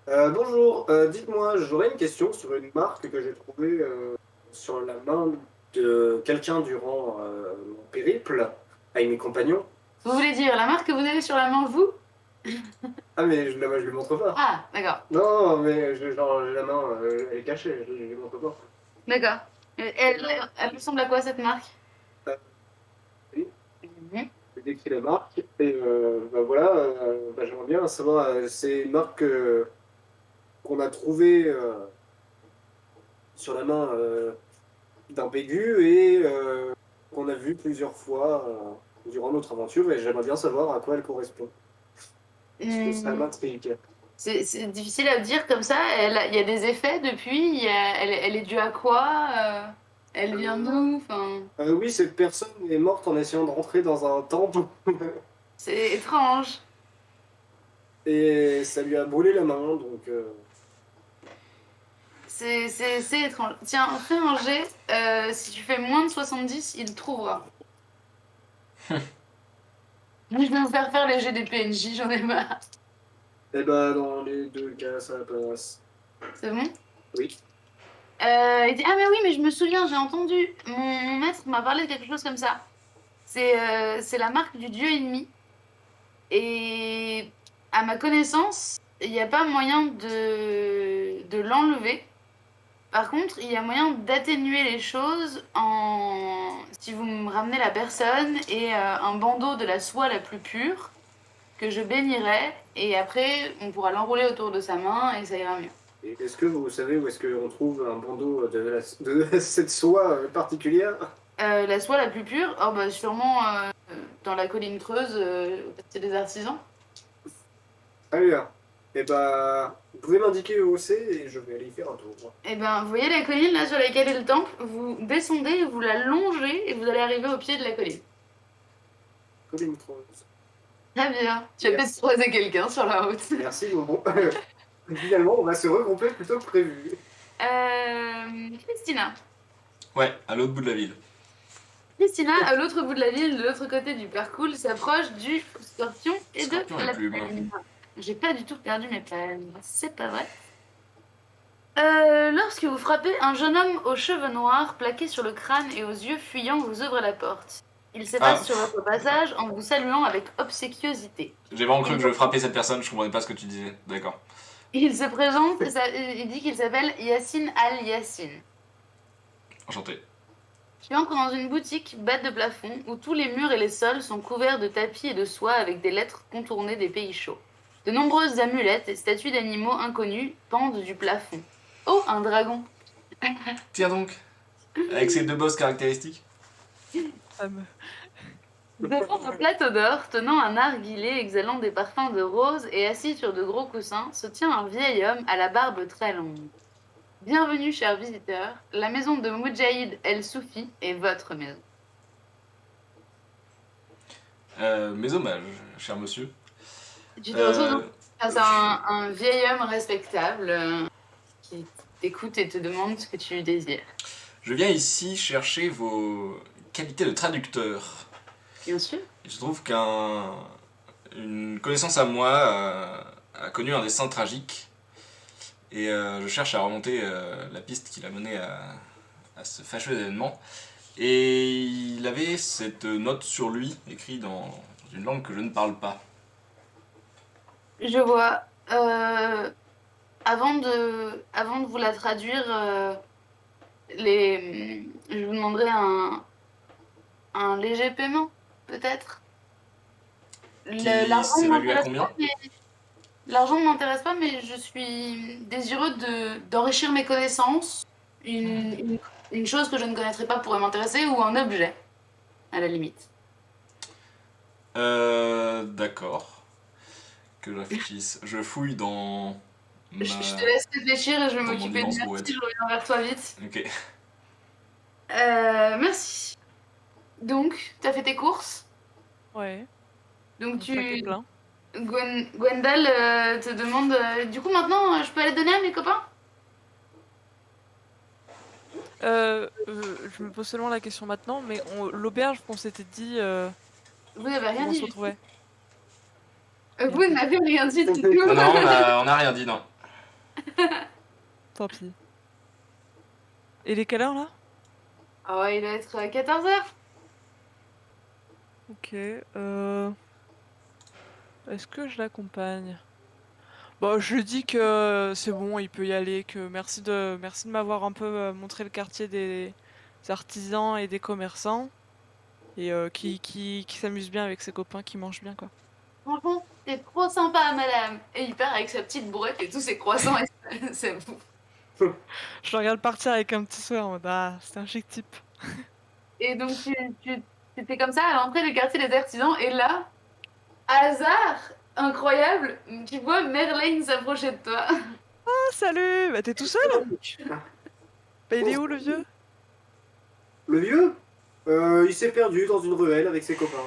Bonjour, dites-moi, j'aurais une question sur une marque que j'ai trouvée sur la main de quelqu'un durant mon périple avec mes compagnons. Vous voulez dire la marque que vous avez sur la main, vous? Ah mais je lui montre pas. Ah, d'accord, Non, mais genre la main, elle est cachée, je lui montre pas. d'accord. Elle ressemble à quoi cette marque? Oui. Mhm. J'ai décrit la marque et bah voilà, bah, j'aimerais bien savoir, c'est une marque qu'on a trouvée sur la main d'un Pégu et qu'on a vu plusieurs fois durant notre aventure et j'aimerais bien savoir à quoi elle correspond. Parce que ça Hmm, m'intrigue. c'est difficile à dire comme ça. Il y a des effets depuis. Elle est due à quoi? Elle vient d'où? Enfin, Oui, cette personne est morte en essayant de rentrer dans un temple c'est étrange. et ça lui a brûlé la main, donc C'est étrange. Tiens, fais un jet. Si tu fais moins de 70, il trouvera. Je vais vous faire les jets des PNJ, j'en ai marre. et bah dans les deux cas ça passe. C'est bon? Oui. Il dit, ah mais oui, mais je me souviens, j'ai entendu. Mon maître m'a parlé de quelque chose comme ça. C'est la marque du dieu ennemi. Et à ma connaissance, il n'y a pas moyen de l'enlever. Par contre, il y a moyen d'atténuer les choses si vous me ramenez la personne et un bandeau de la soie la plus pure que je bénirai. Et après, on pourra l'enrouler autour de sa main et ça ira mieux. Et est-ce que vous savez où est-ce qu'on trouve un bandeau de cette soie particulière? La soie la plus pure, oh bah sûrement dans la colline creuse, c'est des artisans. Très bien. Et bah, vous pouvez m'indiquer où c'est et je vais aller y faire un tour. Et ben, vous voyez la colline là sur laquelle est le temple, vous descendez, vous la longez et vous allez arriver au pied de la colline. Colline creuse. Très bien. Tu vas peut-être croiser quelqu'un sur la route. Merci, Bonbon. Finalement, on va se regrouper plutôt que prévu. Christina. Ouais, à l'autre bout de la ville. Christina, à l'autre bout de la ville, de l'autre côté du parcours, s'approche du scorpion et Scorpion de et la plume. plume. J'ai pas du tout perdu mes palmes, c'est pas vrai. Lorsque vous frappez, un jeune homme aux cheveux noirs, plaqué sur le crâne et aux yeux fuyants, vous ouvre la porte. Il s'efface sur votre passage en vous saluant avec obséquiosité. J'ai vraiment cru que je frappais cette personne, je comprenais pas ce que tu disais. D'accord. Il se présente et il dit qu'il s'appelle Yassine Al-Yassine. Enchanté. Tu entres dans une boutique bas de plafond où tous les murs et les sols sont couverts de tapis et de soie avec des lettres contournées des pays chauds. De nombreuses amulettes et statues d'animaux inconnus pendent du plafond. Oh, un dragon! Tiens donc. Avec ses deux bosses caractéristiques. Fameux. Devant un plateau d'or, tenant un narguilé exhalant des parfums de rose et assis sur de gros coussins, se tient un vieil homme à la barbe très longue. Bienvenue, chers visiteurs. La maison de Moudjahid El Soufi est votre maison. Mes hommages, cher monsieur. Tu te retrouves donc Euh, face à un vieil homme respectable qui t'écoute et te demande ce que tu désires. je viens ici chercher vos qualités de traducteur. Bien sûr. Il se trouve qu'une connaissance à moi a connu un destin tragique et je cherche à remonter la piste qui l'a mené à ce fâcheux événement. Et il avait cette note sur lui, écrite dans une langue que je ne parle pas. Je vois. Avant de vous la traduire, je vous demanderai un léger paiement, peut-être. Qui L'argent ne s'évalue à m'intéresse combien pas, l'argent ne m'intéresse pas, mais je suis désireux d'enrichir mes connaissances. Une chose que je ne connaîtrais pas pourrait m'intéresser, ou un objet, à la limite. D'accord. Que je réfléchisse. Je fouille dans ma... Je te laisse réfléchir et je vais dans mon m'occuper de immense merci, brouette. je reviens vers toi vite. Ok. Merci. Donc, t'as fait tes courses. Ouais, Donc mon sac est plein. Gwendal te demande du coup maintenant je peux aller donner à mes copains? Je me pose seulement la question maintenant, mais l'auberge qu'on s'était dit, Vous n'avez rien où on se dit. retrouvait. Vous n'avez rien dit du Non, tout. non, on a rien dit, non. Tant pis. Et il est quelle heure là? Oh, il va être 14h. Ok, est-ce que je l'accompagne? Bah, je lui dis que c'est bon, il peut y aller, que merci de m'avoir un peu montré le quartier des artisans et des commerçants, et qui s'amuse bien avec ses copains, qui mangent bien, quoi. Franchement, t'es trop sympa, madame. Et il part avec sa petite brouette et tous ses croissants. Et c'est vous. Je le regarde partir avec un petit sourire en mode ah, c'est un chic type. Et donc tu fais comme ça à l'entrée du quartier des artisans. Et là, hasard incroyable, tu vois Merlin s'approcher de toi. Ah, salut! Bah, t'es tout seul? Bah, il est où le vieux? Le vieux, il s'est perdu dans une ruelle avec ses copains.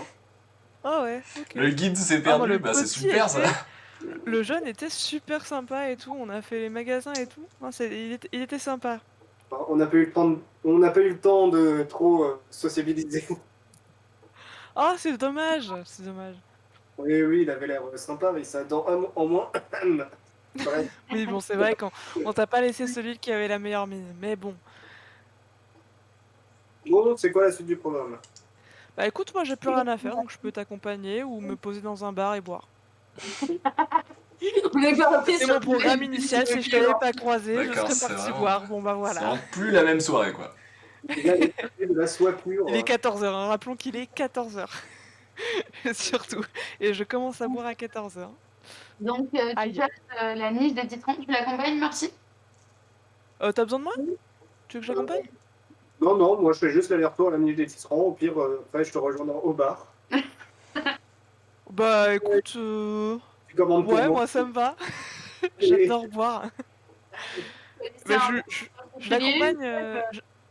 Ah ouais, ok. Le guide s'est Ah, moi, perdu, le bah c'est petit super ça. Le jeune était super sympa et tout, on a fait les magasins et tout. Non, il était sympa. Enfin, on n'a pas eu le temps de trop sociabiliser. Ah, c'est dommage, c'est dommage. Oui, oui, il avait l'air sympa, mais ça en moins. Bref. Oui, bon, c'est vrai qu'on t'a pas laissé celui qui avait la meilleure mine, mais bon. Bon, c'est quoi la suite du programme? Bah écoute, moi j'ai plus rien à faire, donc je peux t'accompagner ou me poser dans un bar et boire. On est parti C'est sur mon programme initial, si je t'avais pas croisé, je D'accord, serais c'est parti vraiment- boire. Bon bah C'est voilà. vraiment plus la même soirée quoi. Il a de la soie pure. Il est 14h, rappelons qu'il est 14h. Surtout. Et je commence à boire à 14h. Donc, tu Aïe. cherches la niche des titrons, tu l'accompagnes, merci. T'as besoin de moi? Tu veux que j'accompagne? Non, non, moi je fais juste l'aller-retour à la minute des tisserands. Au pire, après, je te rejoins au bar. Bah écoute, Tu commandes pour ouais, moi. moi ça me va. J'adore boire. C'est Mais un je l'accompagne,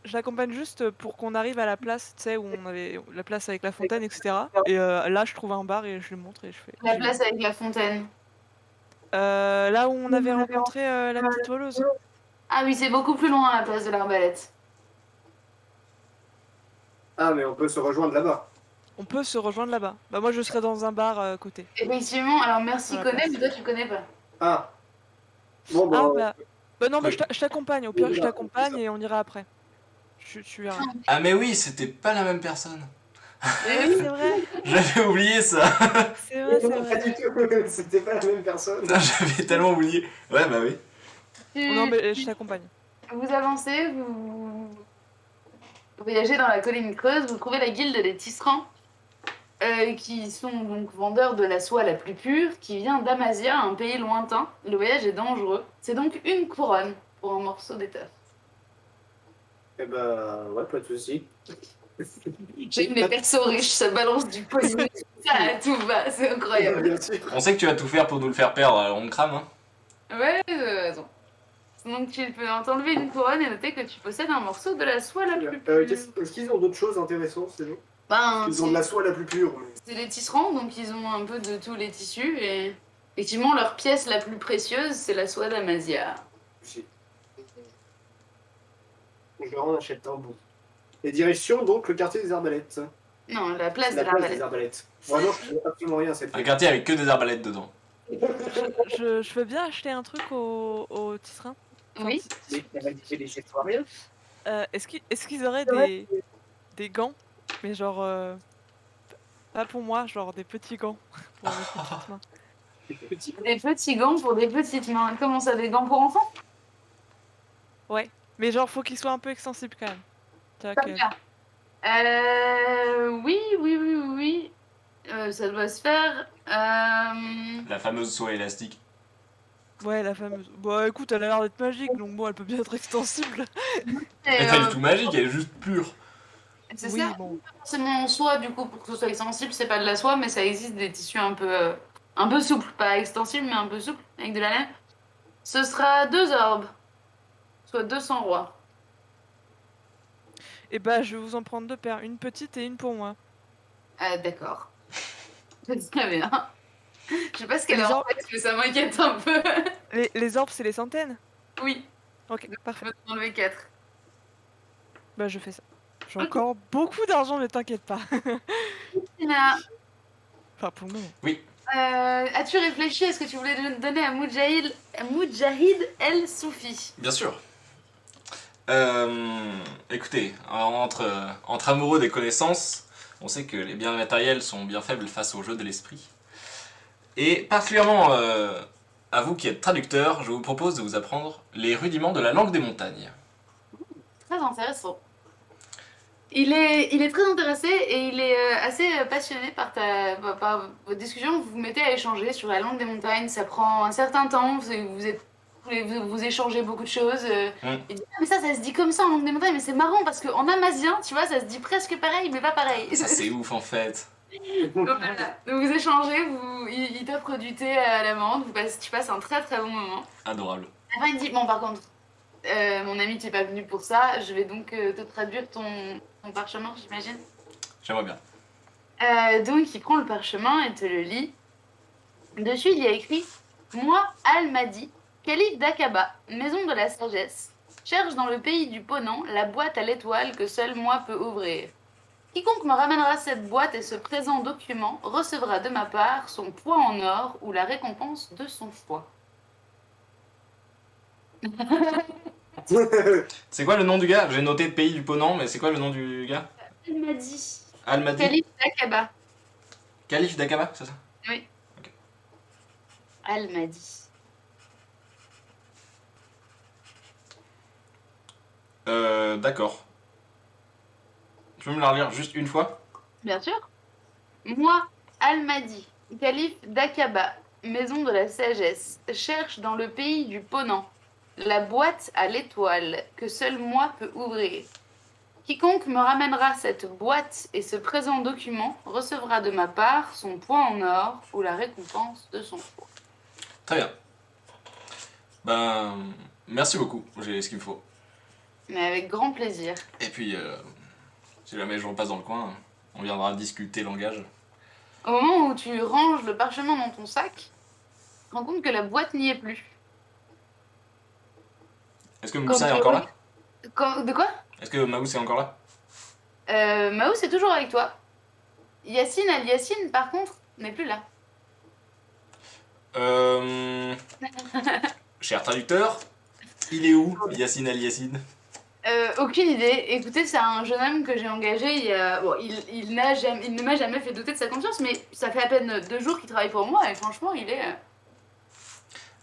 je l'accompagne juste pour qu'on arrive à la place, tu sais, où on avait la place avec la fontaine, etc. Et là, je trouve un bar et je lui montre et je fais. la place avec la fontaine. Là où on avait rencontré la petite voleuse. Ah oui, c'est beaucoup plus loin la place de l'Arbalète. Ah, mais on peut se rejoindre là-bas. On peut se rejoindre là-bas. Bah moi, je serai dans un bar à côté. Effectivement, alors merci Voilà, connaît, place. mais toi tu connais pas. Ah. Bon, Ah bah, bah non, mais Oui. je t'accompagne. Au pire, je t'accompagne et on ira après. Tu verras. Ah mais oui, c'était pas la même personne. Oui, c'est vrai. J'avais oublié ça. C'est vrai, c'est non, pas vrai. du tout. C'était pas la même personne. Putain, j'avais tellement oublié. Ouais bah oui. Non, mais je t'accompagne. Vous avancez, vous voyagez dans la colline creuse, vous trouvez la guilde des tisserands, qui sont donc vendeurs de la soie la plus pure, qui vient d'Amazia, un pays lointain. Le voyage est dangereux. C'est donc une couronne pour un morceau d'étoffe. Eh bah, ouais, pas de soucis. J'aime les persos riches, ça balance du pognon, ça à tout va, c'est incroyable. Bien sûr. On sait que tu vas tout faire pour nous le faire perdre, alors on crame, hein. Ouais, raison. Donc tu peux t'enlever une couronne et noter que tu possèdes un morceau de la soie la plus pure. Est-ce qu'ils ont d'autres choses intéressantes, c'est nous? Ben, Ils ont de la soie la plus pure. Mais... c'est les tisserands, donc ils ont un peu de tous les tissus et effectivement leur pièce la plus précieuse c'est la soie d'Amazia. Je leur en achète un bout. Et direction donc le quartier des Arbalètes. Non, la place La de place l'Arbalète. des Arbalètes. Vraiment, je ne absolument rien à cette Un place. quartier avec que des arbalètes dedans. Je veux bien acheter un truc au tisserand. Oui. Mais les rien. Est-ce qu'ils auraient des gants? Mais genre... pas pour moi, genre des petits gants pour mes petites mains. Des petits gants pour des petites mains. Comment ça, des gants pour enfants? Mais genre, faut qu'ils soient un peu extensibles quand même. Tu vois Comme que- ça. Oui. Ça doit se faire. La fameuse soie élastique. Ouais, la fameuse. Bah écoute, elle a l'air d'être magique, donc bon, elle peut bien être extensible. Elle est pas du tout magique, elle est juste pure. C'est Oui, ça. bon. Forcément en soie, du coup, pour que ce soit extensible, c'est pas de la soie, mais ça existe des tissus un peu souples. Pas extensibles, mais un peu souples, avec de la laine. Ce sera 2 orbes, soit 200 rois. Et bah, je vais vous en prendre 2 paires, une petite et une pour moi. D'accord. C'est très bien. Je sais pas ce qu'elle Les a en orbes, tête, mais ça m'inquiète un peu. les orbes, c'est les centaines? Oui, Ok, je parfait. vais t'en enlever 4. Bah, je fais ça. J'ai encore beaucoup d'argent, mais t'inquiète pas. Tina, Enfin, pour le moment. Oui. as-tu réfléchi à ce que tu voulais donner à Moudjahid El Soufi? Bien sûr. Écoutez, entre amoureux des connaissances, on sait que les biens matériels sont bien faibles face au jeu de l'esprit. Et particulièrement à vous qui êtes traducteur, je vous propose de vous apprendre les rudiments de la langue des montagnes. Très intéressant. Il est très intéressé et il est assez passionné par votre discussion. Vous vous mettez à échanger sur la langue des montagnes. Ça prend un certain temps. Vous échangez beaucoup de choses. Il dit, ah, mais ça se dit comme ça en langue des montagnes. Mais c'est marrant parce qu'en amazien, tu vois, ça se dit presque pareil, mais pas pareil. Ça c'est ouf en fait. Donc, voilà. Donc vous échangez, il t'offre du thé à l'amande. Tu passes un très très bon moment. Adorable. À la fin, il dit, bon, par contre, mon ami, tu n'es pas venu pour ça. Je vais donc te traduire ton parchemin, j'imagine. J'aimerais bien. Donc, il prend le parchemin et te le lit. Dessus, il y a écrit Moi, Al-Mahdi, calife d'Aqaba, maison de la sagesse, cherche dans le pays du Ponant la boîte à l'étoile que seul moi peux ouvrir. Quiconque me ramènera cette boîte et ce présent document recevra de ma part son poids en or ou la récompense de son choix. C'est quoi le nom du gars? J'ai noté pays du Ponant, mais c'est quoi le nom du gars? Al-Mahdi, Al-Mahdi? calife d'Aqaba. Calife d'Aqaba, c'est ça? Oui. Ok. Al-Mahdi. D'accord. Tu peux me la relire juste une fois? Bien sûr. Moi, Al-Mahdi, calife d'Aqaba, maison de la sagesse, cherche dans le pays du Ponant la boîte à l'étoile que seul moi peux ouvrir. Quiconque me ramènera cette boîte et ce présent document recevra de ma part son point en or ou la récompense de son choix. Très bien. Ben, merci beaucoup, j'ai ce qu'il me faut. Mais avec grand plaisir. Et puis, si jamais je repasse dans le coin, on viendra discuter langage. Au moment où tu ranges le parchemin dans ton sac, tu te rends compte que la boîte n'y est plus. Est-ce que Moussa est encore là? De quoi? Est-ce que Maous est encore là? Mao, c'est toujours avec toi. Yacine Al-Yacine, par contre, n'est plus là. Cher traducteur, il est où, Yacine Al-Yacine? Aucune idée. Écoutez, c'est un jeune homme que j'ai engagé. Il ne m'a jamais fait douter de sa confiance, mais ça fait à peine 2 jours qu'il travaille pour moi et franchement, il est.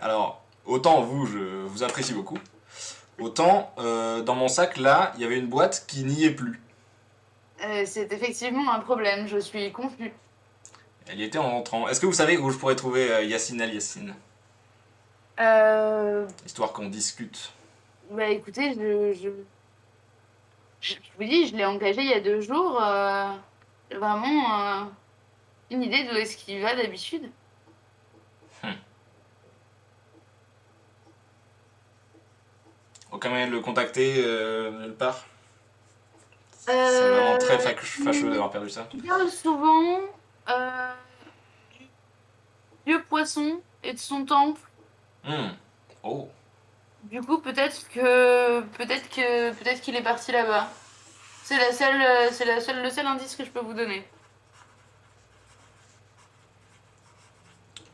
Alors, autant vous, je vous apprécie beaucoup, autant dans mon sac là, il y avait une boîte qui n'y est plus. C'est effectivement un problème. Je suis confus. Elle y était en rentrant. Est-ce que vous savez où je pourrais trouver Yacine Al-Yacine? Euh, Histoire qu'on discute. Bah écoutez, Je vous dis, je l'ai engagé il y a 2 jours. Vraiment une idée de où est-ce qu'il va d'habitude. Aucun moyen de le contacter nulle part. C'est vraiment très fâcheux d'avoir perdu ça. Il parle souvent du dieu poisson et de son temple. Oh. Du coup, peut-être qu'il est parti là-bas. Le seul indice que je peux vous donner.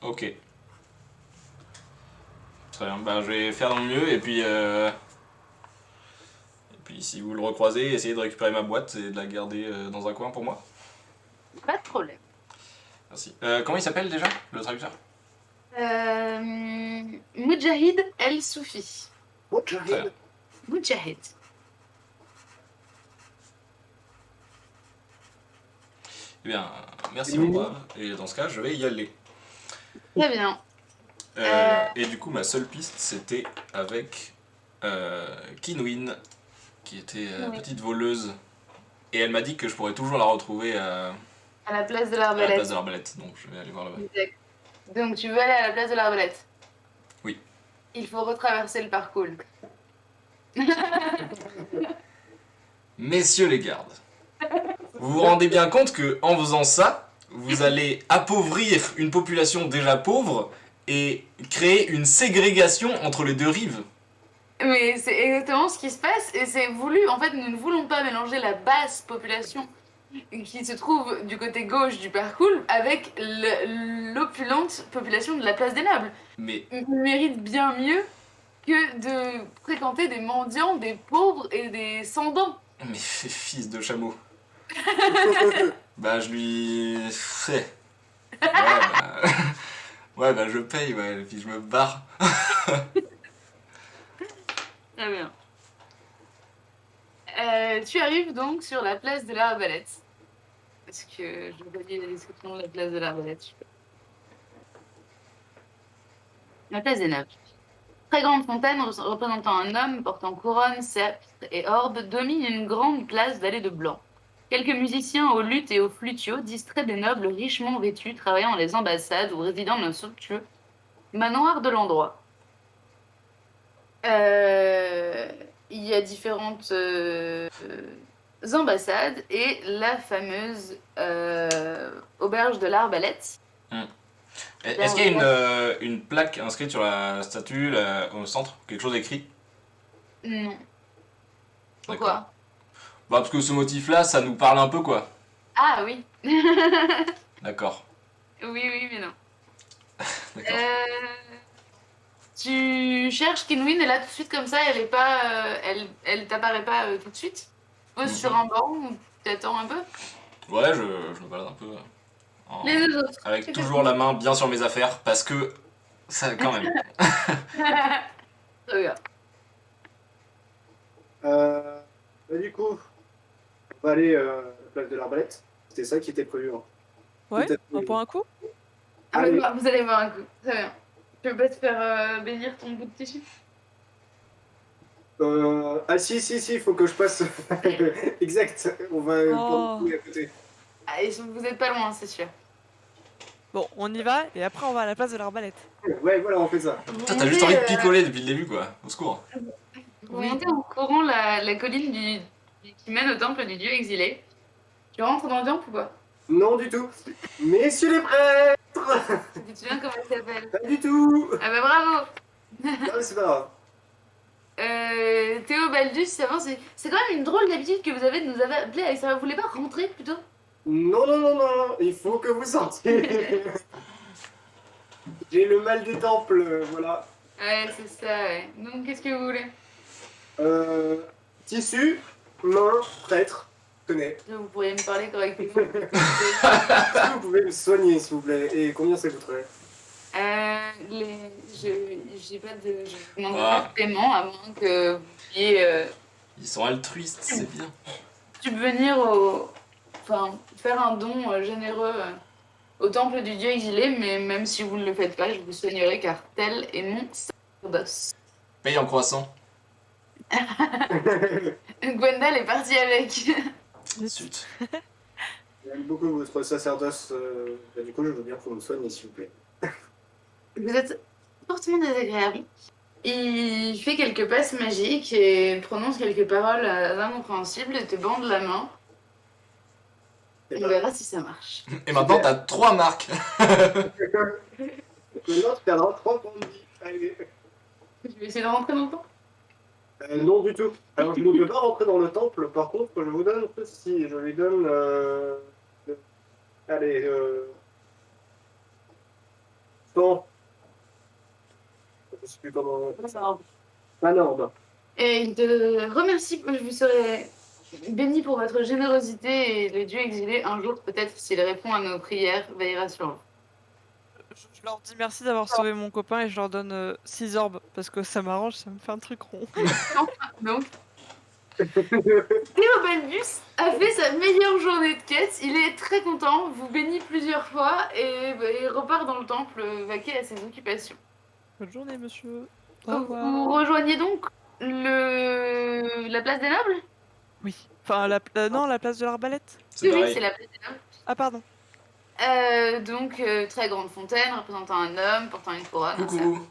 Ok. Très bien. Bah, je vais faire de mon mieux et puis si vous le recroisez, essayez de récupérer ma boîte et de la garder dans un coin pour moi. Pas de problème. Merci. Comment il s'appelle déjà, le traducteur? Mujahid El Soufi. Très bien. Mujahid. Eh bien, merci mon brave. Et dans ce cas, je vais y aller. Très bien. Et du coup, ma seule piste, c'était avec Kinwin, qui était Oui. petite voleuse. Et elle m'a dit que je pourrais toujours la retrouver à À la place de la l'arbalète. place de l'arbalète. Donc je vais aller voir là-bas. Exact. Donc tu veux aller à la place de l'arbalète? Oui. Il faut retraverser le parcours. Messieurs les gardes, vous vous rendez bien compte que en faisant ça, vous allez appauvrir une population déjà pauvre et créer une ségrégation entre les deux rives. Mais c'est exactement ce qui se passe et c'est voulu. En fait, nous ne voulons pas mélanger la basse population qui se trouve du côté gauche du parcours avec l'opulente population de la place des Nobles. Mais Ils méritent bien mieux que de fréquenter des mendiants, des pauvres et des sans-dents. fils de chameau. Bah je lui fais. Ouais bah... ouais bah je paye ouais, et puis je me barre. Très bien. Tu arrives donc sur la place de l'Arbalète. Parce que je vous dis la description de la place de l'Arbalète. La place des Nobles. Très grande fontaine représentant un homme portant couronne, sceptre et orbe domine une grande place dallée de blanc. Quelques musiciens aux luttes et aux flutiaux distraient des nobles richement vêtus travaillant dans les ambassades ou résidant dans un somptueux manoir de l'endroit. Il y a différentes ambassades et la fameuse auberge de l'Arbalète. Est-ce qu'il y a une plaque inscrite sur la statue au centre? Quelque chose écrit? Non. Pourquoi? Bah parce que ce motif-là, ça nous parle un peu quoi. Ah oui. D'accord. Oui, mais non. D'accord. Tu cherches Kinwin et là tout de suite comme ça, elle est pas, elle t'apparaît pas tout de suite. Tu poses sur un banc ou t'attends un peu. Ouais, je me balade un peu. Les deux autres. Avec toujours la main bien sur mes affaires parce que ça quand même. Très bien. Bah, du coup, on va aller à la place de l'Arbalète. C'était ça qui était prévu. Hein. Ouais, Tout à fait. un pour un coup. Allez. Vous allez voir un coup. Très bien. Tu veux pas te faire bénir ton bout de tissu? Ah si, il faut que je passe. Exact, on va Oh. prendre à côté. Ah, et vous êtes pas loin, c'est sûr. Bon, on y va et après on va à la place de l'arbalète. Ouais, voilà, on fait ça. Putain, t'as juste envie de picoler depuis le début quoi. Au secours. Vous montez en courant la colline qui mène au temple du dieu exilé. Tu rentres dans le temple ou pas? Non du tout. Messieurs les prêtres. Tu te souviens comment il s'appelle? Pas du tout. Ah bah bravo! Non, c'est pas grave. Théobaldus, c'est quand même une drôle d'habitude que vous avez de nous appeler avec ça. Vous voulez pas rentrer plutôt? Non, il faut que vous sortiez. J'ai le mal des temples, voilà. Ouais, c'est ça, ouais. Donc, qu'est-ce que vous voulez? Tissu, main, prêtre, tenez. Vous pourriez me parler correctement. Est-ce que vous pouvez me soigner, s'il vous plaît? Et combien ça coûterait? J'ai pas de... Je demande Ah. pas de paiement, à moins que vous puissiez Ils sont altruistes, c'est bien. subvenir Enfin, faire un don généreux au temple du dieu exilé, mais même si vous ne le faites pas, je vous soignerai car tel est mon sacerdoce. Paye en croissant. Gwendal est partie avec. Zut. J'aime beaucoup votre sacerdoce. Du coup, je veux bien qu'on me soigne, s'il vous plaît. Vous êtes fortement désagréable. Il fait quelques passes magiques et prononce quelques paroles incompréhensibles et te bande la main. Et On verra si ça marche. Et maintenant, t'as 3 marques. Maintenant, tu perdras 3 points de vie. Allez. Je vais essayer de rentrer dans le temps. Non, du tout. Alors, je ne peux pas rentrer dans le temple. Par contre, je vous donne ceci. Je lui donne. Allez. 100. Je sais plus comment. Un ordre. Et il te remercie. Je vous serai béni pour votre générosité et le dieu exilé, un jour, peut-être, s'il répond à nos prières, veillera sur vous. Je leur dis merci d'avoir sauvé mon copain et je leur donne 6 orbes parce que ça m'arrange, ça me fait un truc rond. Donc, Théobaldus a fait sa meilleure journée de quête. Il est très content, vous bénit plusieurs fois et il repart dans le temple vaquer à ses occupations. Bonne journée, monsieur. Au Vous revoir. rejoignez donc la place des Nobles? Oui. Enfin, non, la place de l'Arbalète. C'est Oui, pareil. c'est la place des Nobles. Ah, pardon. Donc, très grande fontaine représentant un homme portant une couronne. Coucou.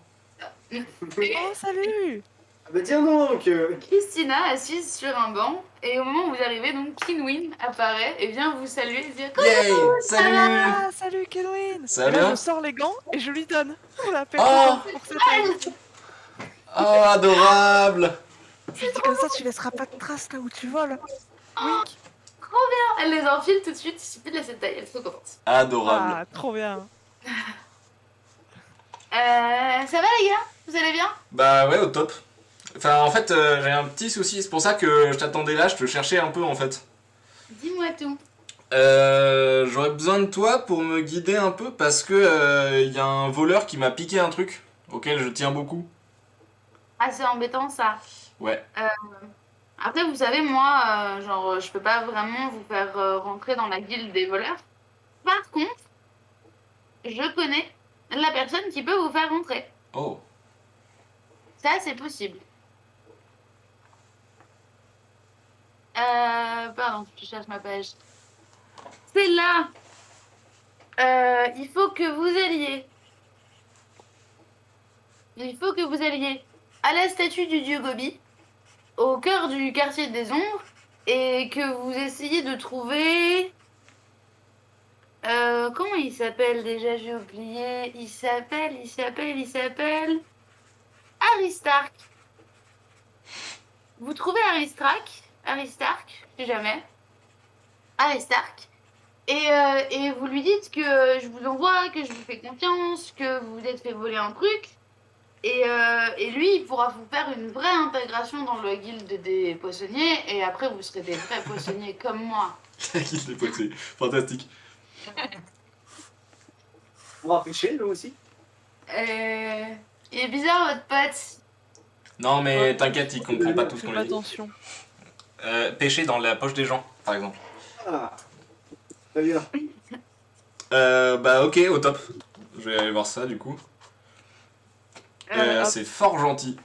Oh, salut. Ah bah tiens donc. Christina assise sur un banc et au moment où vous arrivez, donc Kinwin apparaît et vient vous saluer et dire Yay. Salut. Ah, salut, Kelwin. Ça va Et là, bien je sors les gants et je lui donne. On l'appelle Oh. pour cette aide. Oh, adorable. Je dis comme ça, tu laisseras pas de traces là où tu voles. Wink. Elle les enfile tout de suite, il suffit de la cette taille, elle est trop contente. Adorable. Ah, trop bien. Ça va les gars? Vous allez bien? Bah ouais, au top. Enfin, en fait, j'ai un petit souci. C'est pour ça que je t'attendais là. Je te cherchais un peu, en fait. Dis-moi tout. J'aurais besoin de toi pour me guider un peu parce que y a un voleur qui m'a piqué un truc auquel je tiens beaucoup. Ah, c'est embêtant ça. Ouais. Après, vous savez, moi, genre, je peux pas vraiment vous faire rentrer dans la guilde des voleurs. Par contre, je connais la personne qui peut vous faire rentrer. Oh. Ça, c'est possible. Pardon, je cherche ma page. C'est là. Il faut que vous alliez. Il faut que vous alliez à la statue du dieu Gobi, au cœur du quartier des ombres, et que vous essayez de trouver... comment il s'appelle déjà? J'ai oublié. Il s'appelle... Aristarque. Vous trouvez Aristarque, je sais jamais. Aristarque. Et vous lui dites que je vous envoie, que je vous fais confiance, que vous vous êtes fait voler un truc. Et lui, il pourra vous faire une vraie intégration dans le guilde des poissonniers. Et après, vous serez des vrais poissonniers comme moi. La guilde des poissons. Fantastique. On va pêcher, nous aussi. Il est bizarre, votre pote. Non, mais t'inquiète, il comprend pas tout ce Fais qu'on pas lui dit. attention. Pêcher dans la poche des gens, par exemple. Ah. Très bien. Bah ok, au top. Je vais aller voir ça du coup. Hop. C'est fort gentil.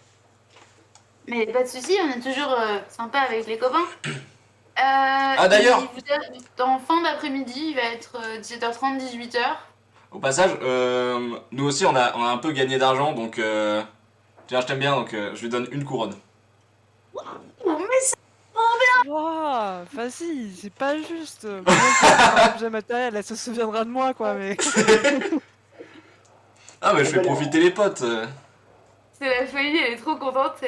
Mais pas de soucis, on est toujours sympa avec les copains. D'ailleurs. En fin d'après-midi, il va être 17h30, 18h. Au passage, nous aussi on a un peu gagné d'argent, donc tiens, je t'aime bien, donc je lui donne une couronne. Oh, mais c'est... Wouah, vas-y, c'est pas juste. Moi, je vais faire un objet matériel, elle se souviendra de moi, quoi, mais... Ah mais je fais profiter les potes. C'est la folie, elle est trop contente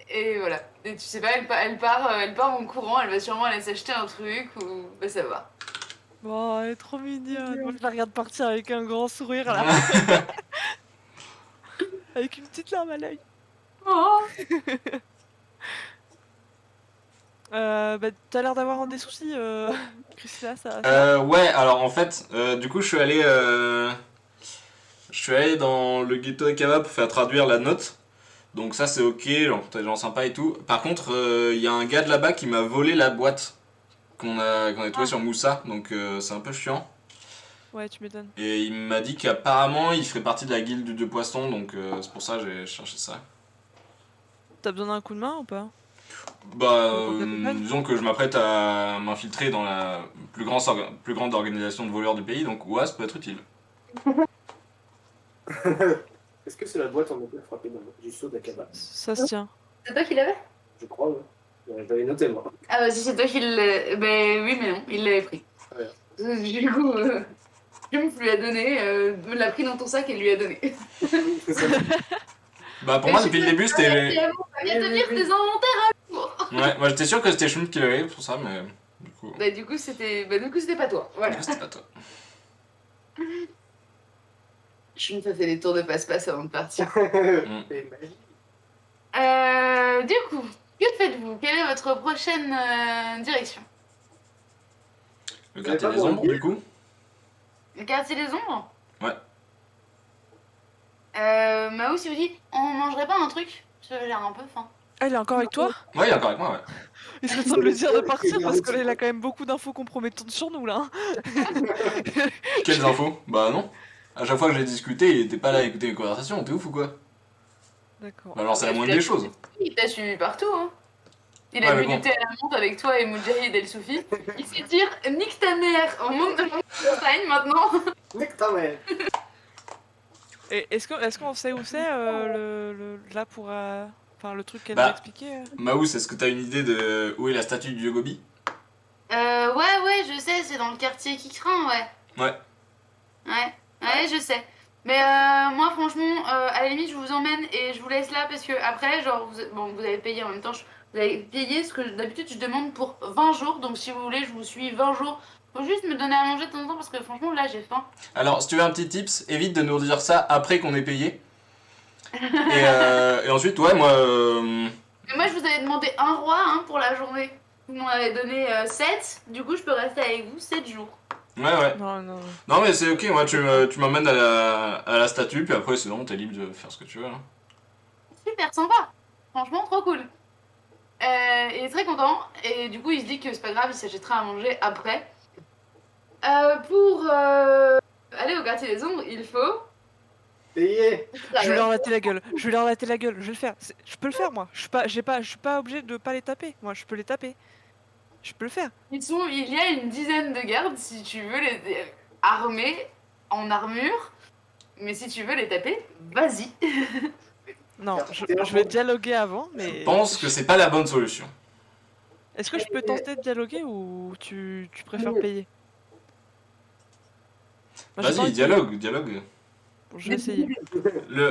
et voilà. Et tu sais pas, elle part en courant, elle va sûrement aller s'acheter un truc ou va savoir. Oh, elle est trop mignonne. Moi, je la regarde partir avec un grand sourire, là. Avec une petite larme à l'œil. Oh. Bah, t'as l'air d'avoir des soucis, Christina, ça va. Ouais, alors en fait, du coup je suis allé dans le ghetto Akaba pour faire traduire la note. Donc ça c'est ok, genre t'as des gens sympas et tout. Par contre, il y a un gars de là-bas qui m'a volé la boîte qu'on a trouvée sur Moussa, donc c'est un peu chiant. Ouais, tu m'étonnes. Et il m'a dit qu'apparemment il ferait partie de la guilde du dieu poisson, donc c'est pour ça que j'ai cherché ça. T'as besoin d'un coup de main ou pas? Bah, Pour ta compagne disons que je m'apprête à m'infiltrer dans la plus grande organisation de voleurs du pays, donc ouais, ça peut être utile. Est-ce que c'est la boîte en métal frappée du saut d'Akaba? Ça se tient. C'est toi qui l'avais? Je crois, ouais. Je l'avais noté, moi. Ah bah si c'est toi qui l'avais... Ben oui mais non, il l'avait pris. Ouais. Du coup, Jump lui a donné, l'a pris dans ton sac et lui a donné. Bah, pour moi, depuis le début, c'était. Viens te lire tes inventaires. Ouais, moi j'étais sûr que c'était Schmidt qui l'avait pour ça, mais du coup. Bah du coup c'était pas toi. Du Voilà. coup, c'était pas toi. Je me fais des tours de passe-passe avant de partir. C'est magique. Du coup, que faites-vous? Quelle est votre prochaine direction? Le Vous avez quartier pas des mon ombres, guide du coup. Le quartier des ombres? Ouais. Mao, si vous dit, on mangerait pas un truc? J'ai l'air un peu faim. Ah, il est encore avec toi? Ouais, il est encore avec moi, ouais. Il serait temps de lui dire de partir parce que là, il a quand même beaucoup d'infos compromettantes sur nous là. Hein. Quelles infos? Bah, non. À chaque fois que j'ai discuté, il était pas là à écouter les conversations, t'es ouf ou quoi? D'accord. Bah, alors, c'est la moindre des choses. Il t'a suivi partout, hein. Il Ouais, a mais minuté à la monte avec toi et Moudjahid El Soufi. Il sait dire nique ta mère en monde de montagne maintenant. Nique ta mère. Et est-ce qu'on sait où c'est là pour enfin le truc qu'elle Bah. nous expliquait Maous, est-ce que t'as une idée de où est la statue du dieu Gobi? Ouais, je sais, c'est dans le quartier qui craint, ouais. Ouais. Ouais, je sais. Mais moi, franchement, à la limite, je vous emmène et je vous laisse là parce que après, genre, vous avez payé en même temps. Vous avez payé ce que d'habitude je demande pour 20 jours. Donc, si vous voulez, je vous suis 20 jours. Faut juste me donner à manger de temps en temps parce que franchement, là, j'ai faim. Alors, si tu veux un petit tips, évite de nous dire ça après qu'on ait payé. Et ensuite, ouais, moi. Mais moi, je vous avais demandé un roi hein, pour la journée. Vous m'en avez donné 7. Du coup, je peux rester avec vous 7 jours. Ouais. Non. Non, mais c'est ok, moi, tu m'emmènes à la statue, puis après, c'est bon, t'es libre de faire ce que tu veux. Hein. Super sympa. Franchement, trop cool. Il est très content. Et du coup, il se dit que c'est pas grave, il s'achètera à manger après. Pour aller au quartier des ombres, il faut... Payé. Je vais leur latter la gueule. Je vais le faire. Je peux le faire moi. Je suis pas obligé de pas les taper. Moi, je peux les taper. Je peux le faire. Il y a une dizaine de gardes si tu veux les armés en armure. Mais si tu veux les taper, vas-y. Non, je vais dialoguer avant, mais. Je pense que c'est pas la bonne solution. Est-ce que je peux tenter de dialoguer ou tu préfères payer? Moi, j'ai pas Vas-y, envie de- dialogue. Bon, je vais essayer.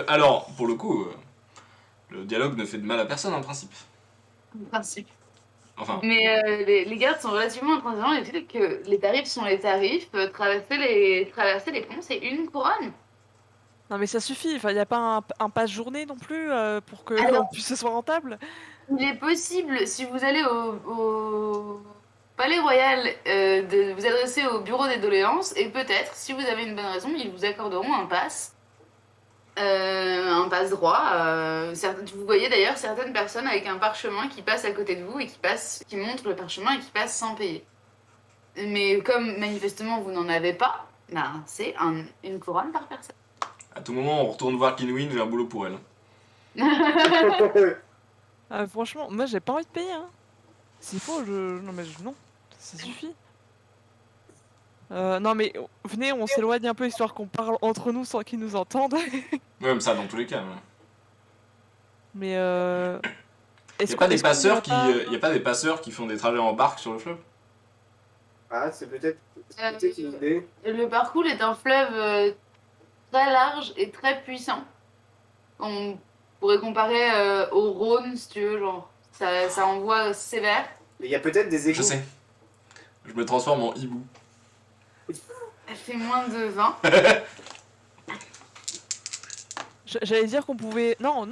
Alors, pour le coup, le dialogue ne fait de mal à personne en principe. En principe. Enfin, Mais les gardes sont relativement intransigeants et disent que les tarifs sont les tarifs. Traverser les ponts, c'est une couronne. Non mais ça suffit. Enfin, y a pas un passe-journée non plus pour que Alors- on puisse se soit rentable. Il est possible, si vous allez au Palais Royal, de vous adresser au bureau des doléances et peut-être, si vous avez une bonne raison, ils vous accorderont un pass. Un passe droit. Vous voyez d'ailleurs certaines personnes avec un parchemin qui passent à côté de vous et qui montrent le parchemin et qui passent sans payer. Mais comme manifestement vous n'en avez pas, ben, c'est une couronne par personne. à tout moment, on retourne voir Kinwin, j'ai un boulot pour elle. Franchement, moi j'ai pas envie de payer. Hein. S'il faut, non, ça suffit. Non mais venez, on s'éloigne un peu histoire qu'on parle entre nous sans qu'ils nous entendent. Ouais, mais ça dans tous les cas. Ouais. Mais Y a est-ce pas que- des est-ce qu'on passeurs va qui, pas- y a pas des passeurs qui font des trajets en barque sur le fleuve? Ah, c'est peut-être une idée. Le parcours est un fleuve très large et très puissant. On pourrait comparer au Rhône, si tu veux, genre, ça envoie sévère. Mais il y a peut-être des égouts. Je sais. Je me transforme en hibou. Elle fait moins de 20. J'allais dire qu'on pouvait. Non,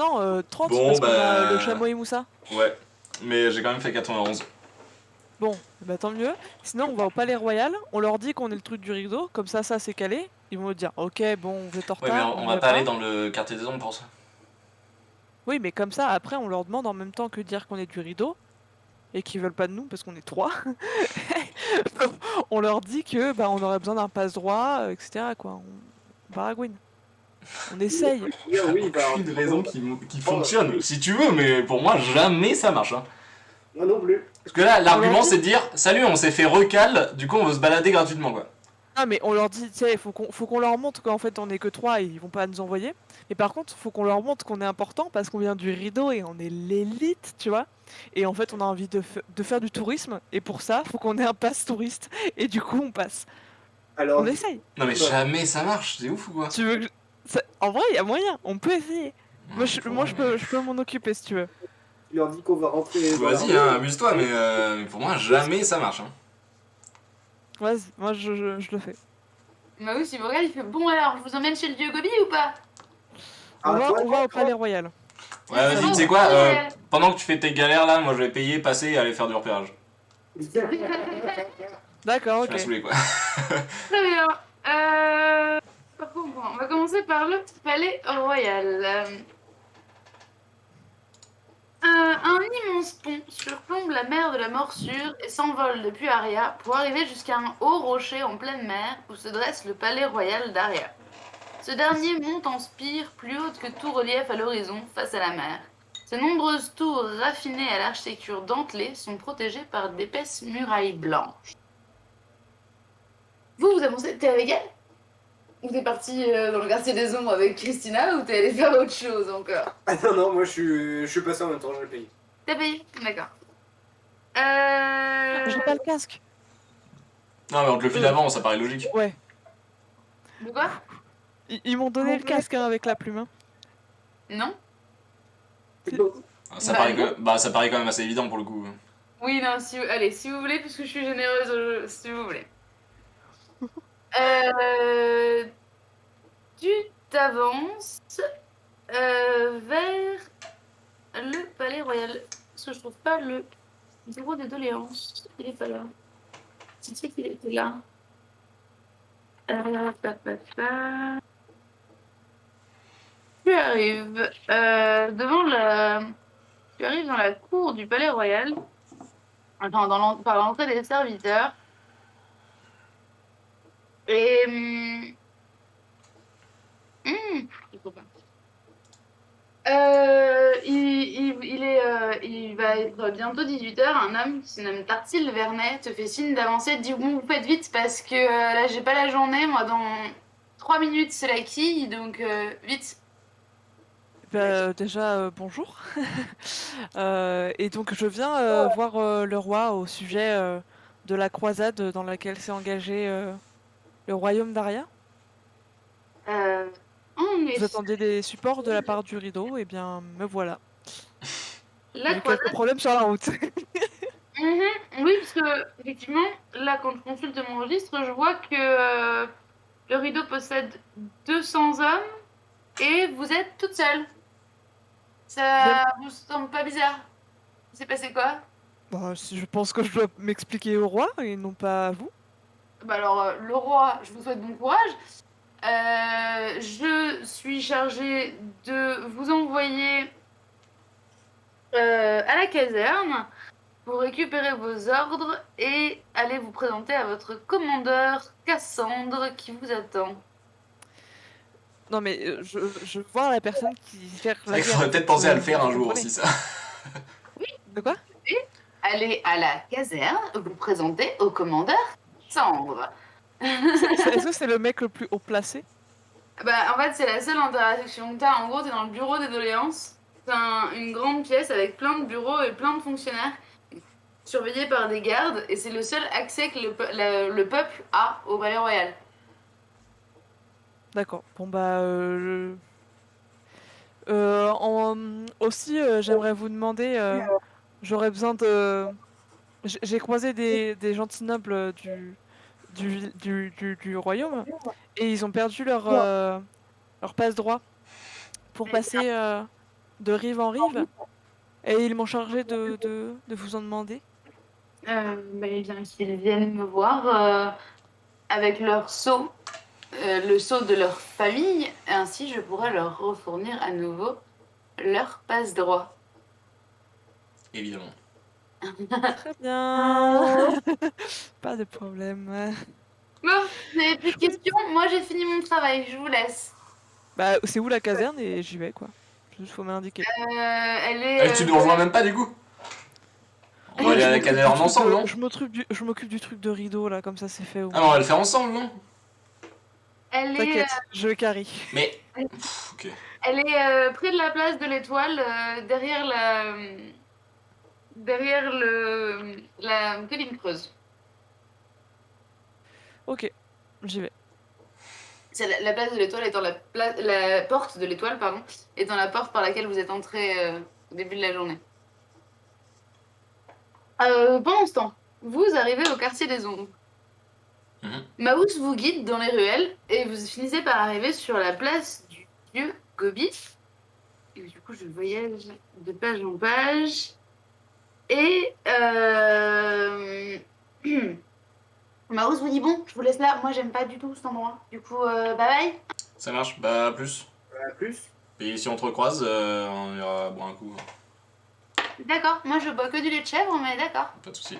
30 Bon, parce qu'on bah- a le chameau et Moussa. Ouais. Mais j'ai quand même fait 91. Bon, bah tant mieux. Sinon, on va au Palais Royal, on leur dit qu'on est le truc du rideau, comme ça c'est calé. Ils vont nous dire, ok, bon, vous êtes en Ouais, retard. mais on va pas aller dans le quartier des ombres pour ça. Oui, mais comme ça, après, on leur demande en même temps que dire qu'on est du rideau et qu'ils veulent pas de nous parce qu'on est 3. On leur dit que bah on aurait besoin d'un passe droit, etc. quoi. On baragouine. On essaye. Oui, bah, Aucune raison qui fonctionne. Si tu veux, mais pour moi, jamais ça marche. Hein. Moi non plus. Parce que là, l'argument leur dit- c'est de dire salut, on s'est fait recal, du coup on veut se balader gratuitement quoi. Ah mais on leur dit, tu sais, faut qu'on leur montre qu'en fait on est que 3 et ils vont pas nous envoyer. Mais par contre, faut qu'on leur montre qu'on est important parce qu'on vient du rideau et on est l'élite, tu vois. Et en fait, on a envie de faire du tourisme et pour ça, faut qu'on ait un pass touriste. Et du coup, on passe. Alors, On essaye. Non mais Bah. jamais ça marche, c'est ouf ou quoi? Tu veux que En vrai, il y a moyen, on peut essayer. Moi, je peux m'en occuper si tu veux. tu leur dis qu'on va rentrer dans la Vas-y, rue. hein, amuse-toi, mais pour moi jamais ça marche. Hein. Vas-y, moi je le fais. Bah oui, si vous regardez, il fait bon alors, je vous emmène chez le dieu Gobi ou pas? Ah, toi, On va au Palais Royal. Ouais, vas-y, tu sais quoi, pendant que tu fais tes galères là, moi je vais payer, passer et aller faire du repérage. D'accord, Je suis ok. saoulé quoi. Très bien. Par contre, on va commencer par le palais royal. Un immense pont surplombe la mer de la Morsure et s'envole depuis Aria pour arriver jusqu'à un haut rocher en pleine mer où se dresse le palais royal d'Aria. Ce dernier monte en spire plus haute que tout relief à l'horizon face à la mer. Ses nombreuses tours raffinées à l'architecture dentelée sont protégées par d'épaisses murailles blanches. Vous avancez, t'es avec elle? Ou t'es parti dans le quartier des ombres avec Christina ou t'es allé faire autre chose encore? Ah non, non, moi je suis passé en même temps, je l'ai payé. T'as payé? D'accord. J'ai pas le casque. Non mais on te le file avant, ça paraît logique. Ouais. De quoi? Ils m'ont donné le casque hein, avec la plume. Hein. Non? Ça, Bah, paraît non. ça paraît quand même assez évident pour le coup. Oui, non, allez, si vous voulez, puisque je suis généreuse, si vous voulez. Euh, Tu t'avances vers le palais royal. Parce que je trouve pas le bureau des doléances. Il est pas là. Tu sais qu'il était là. Pa, pa, pa. Tu arrives devant la... Tu arrives dans la cour du palais royal. Enfin, par l'entrée des serviteurs. Et... je sais pas. Il va être bientôt 18h. Un homme qui se nomme Tartil Vernet te fait signe d'avancer. Dit bon, vous faites vite parce que là, j'ai pas la journée. Moi, dans 3 minutes, c'est la quille. Donc, vite. Déjà, bonjour. Et donc, je viens voir le roi au sujet de la croisade dans laquelle s'est engagé le royaume d'Aria. En Vous effet, attendiez des supports de la part du rideau, et bien, me voilà. la J'ai croisade. quelques problèmes sur la route. Oui, parce que, effectivement, là, quand je consulte mon registre, je vois que le rideau possède 200 hommes et vous êtes toute seule. Ça vous semble pas bizarre? Il s'est passé quoi? Bah, je pense que je dois m'expliquer au roi et non pas à vous. Bah alors, le roi, je vous souhaite bon courage. Je suis chargée de vous envoyer à la caserne pour récupérer vos ordres et aller vous présenter à votre commandeur Cassandre qui vous attend. Non, mais je veux voir la personne qui gère C'est la vrai qu'il guerre. faudrait peut-être penser à le Vous faire un jour comprenez aussi ça. De quoi? Allez à la caserne, vous présenter au commandeur Cassandre. Est-ce que c'est le mec le plus haut placé? Bah, en fait, c'est la seule interaction que t'as. En gros, t'es dans le bureau des doléances. C'est une grande pièce avec plein de bureaux et plein de fonctionnaires surveillés par des gardes. Et c'est le seul accès que le peuple a au palais royal. D'accord. Bon, bah. Aussi, j'aimerais vous demander. J'aurais besoin de. J'ai croisé des gentils nobles du royaume et ils ont perdu leur passe-droit pour passer de rive en rive et ils m'ont chargé de vous en demander. Bah, eh bien, qu'ils viennent me voir avec leur sceau, le sceau de leur famille. Ainsi, je pourrai leur refournir à nouveau leur passe-droit. Évidemment. Très bien. Pas de problème. Bon, vous n'avez plus de questions? Moi, j'ai fini mon travail. Je vous laisse. Bah, c'est où la caserne et j'y vais quoi. Juste faut m'indiquer. Elle Eh, est. tu nous rejoins même pas du coup? On va aller à la Canerne ensemble, non? Je m'occupe du truc de rideau là, comme ça c'est fait. Ah, mais on va le faire ensemble, non? Elle est, T'inquiète, je carry. Mais. Ok. elle est près de la place de l'Étoile, derrière la colline creuse. Ok, j'y vais. C'est la place de l'Étoile est dans la porte de l'Étoile, pardon, est dans la porte par laquelle vous êtes entré au début de la journée. Pendant ce temps, vous arrivez au quartier des ombres. Mhm. Maus vous guide dans les ruelles et vous finissez par arriver sur la place du vieux Gobi. Et du coup, je voyage de page en page. Et Maus vous dit bon, je vous laisse là. Moi, j'aime pas du tout cet endroit. Du coup, bye bye. Ça marche, bah, à plus. À plus. Et si on te recroise, on ira boire un coup. D'accord. Moi, je bois que du lait de chèvre, mais d'accord. Pas de soucis.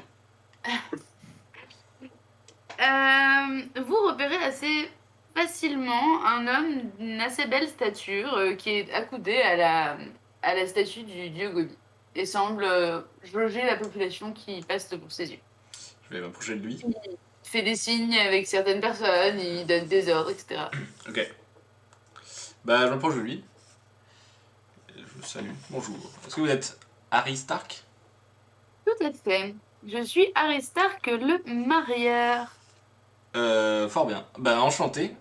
Vous repérez assez facilement un homme d'une assez belle stature qui est accoudé à la statue du dieu Gobi et semble jauger la population qui passe devant ses yeux. Je vais m'approcher de lui. Il fait des signes avec certaines personnes, il donne des ordres, etc. Ok. Bah, je m'approche de lui. Et je le salue. Bonjour. Est-ce que vous êtes Harry Stark? Tout à fait. Je suis Aristarque le marieur. Fort bien. Bah, enchanté.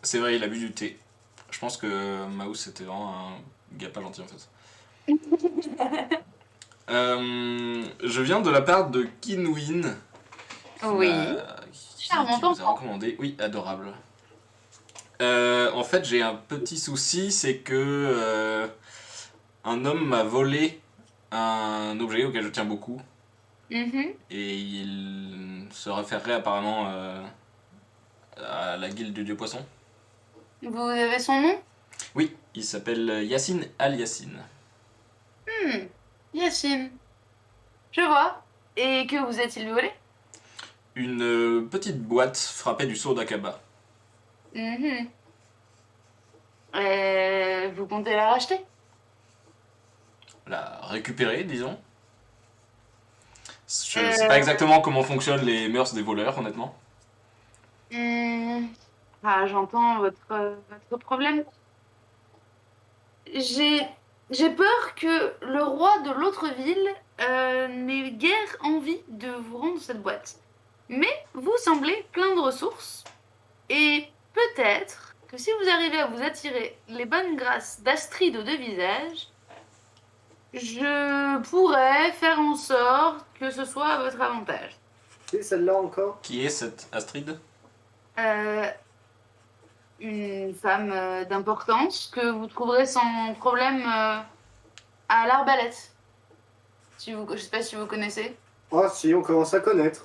C'est vrai, il a bu du thé. Je pense que Maus c'était vraiment un gars pas gentil en fait. Je viens de la part de Kinwin. Oui. Charmant Qui vous a enfant. recommandé. Oui, adorable. En fait, j'ai un petit souci, c'est que un homme m'a volé un objet auquel je tiens beaucoup. Mhm. Et il se référerait apparemment à la guilde du dieu poisson. Vous avez son nom? Oui, il s'appelle Yassine Al-Yassine. Yacine. Je vois. Et que vous a-t-il volé? Une petite boîte frappée du sceau d'Akaba. Mhm. Vous comptez la racheter? La récupérer, disons. Je sais pas exactement comment fonctionnent les mœurs des voleurs, honnêtement. Ah, j'entends votre problème. J'ai j'ai peur que le roi de l'autre ville n'ait guère envie de vous rendre cette boîte. Mais vous semblez plein de ressources et peut-être que si vous arrivez à vous attirer les bonnes grâces d'Astrid aux deux visages, je pourrais faire en sorte que ce soit à votre avantage. C'est celle-là encore? Qui est cette Astrid? Euh, une femme d'importance que vous trouverez sans problème à l'Arbalète. Je sais pas si vous connaissez. Oh si, on commence à connaître.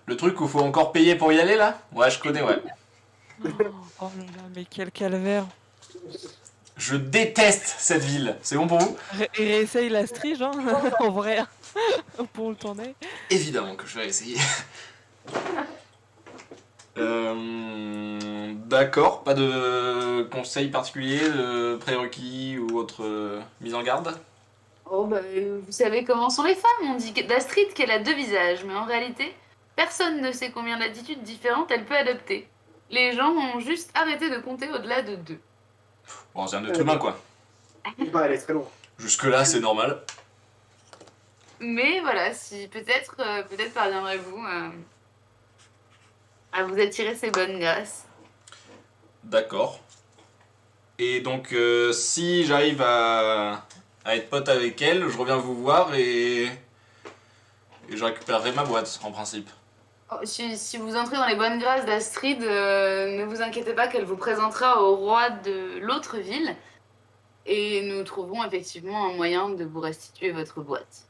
Le truc où faut encore payer pour y aller là? Ouais, je connais, ouais. Oh là là, mais quel calvaire. Je déteste cette ville. C'est bon pour vous? Réessaye la strige, hein, en vrai, pour le tourner. Évidemment que je vais essayer. D'accord, pas de conseils particuliers, de prérequis ou autre mise en garde? Oh, bah, vous savez comment sont les femmes. On dit d'Astrid qu'elle a deux visages, mais en réalité, personne ne sait combien d'attitudes différentes elle peut adopter. Les gens ont juste arrêté de compter au-delà de deux. Bon, c'est un être humain quoi. Bah, elle est très loin. Jusque-là, c'est normal. Mais voilà, si peut-être parviendrez-vous à vous attirer ces bonnes grâces. D'accord. Et donc, si j'arrive à être pote avec elle, je reviens vous voir et je récupérerai ma boîte, en principe. Oh, si vous entrez dans les bonnes grâces d'Astrid, ne vous inquiétez pas qu'elle vous présentera au roi de l'autre ville et nous trouverons effectivement un moyen de vous restituer votre boîte.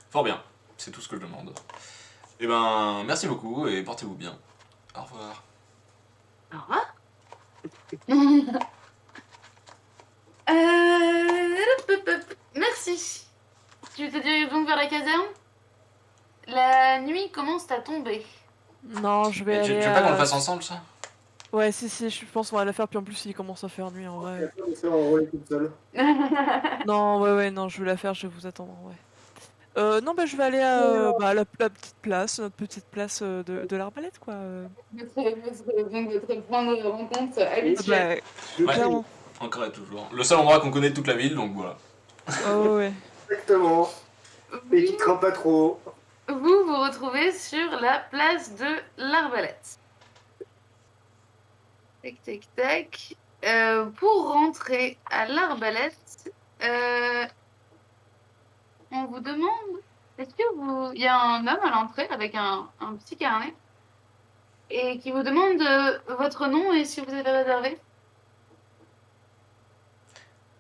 Fort bien, c'est tout ce que je demande. Eh ben, merci beaucoup et portez-vous bien. Au revoir. Au revoir. Merci. Tu te diriges donc vers la caserne? La nuit commence à tomber. Non, je vais Et tu aller veux pas qu'on le fasse ensemble, ça? Ouais, si, je pense qu'on va la faire, puis en plus il commence à faire nuit en Et vrai. après, on se fait enrôler toute seule. Non, ouais, non, je vais la faire, je vais vous attendre, ouais. Non, bah je vais aller à la petite place, notre petite place de l'arbalète, quoi. votre point de rencontre Ah habituel. bah, Je Ouais. clairement. Encore et toujours. Le seul endroit qu'on connaît de toute la ville, donc voilà. Ouais. Exactement. Et qui craint pas trop. Vous retrouvez sur la place de l'Arbalète. Tac. Pour rentrer à l'Arbalète, euh, on vous demande, est-ce que vous... Il y a un homme à l'entrée avec un petit carnet et qui vous demande votre nom et si vous avez réservé.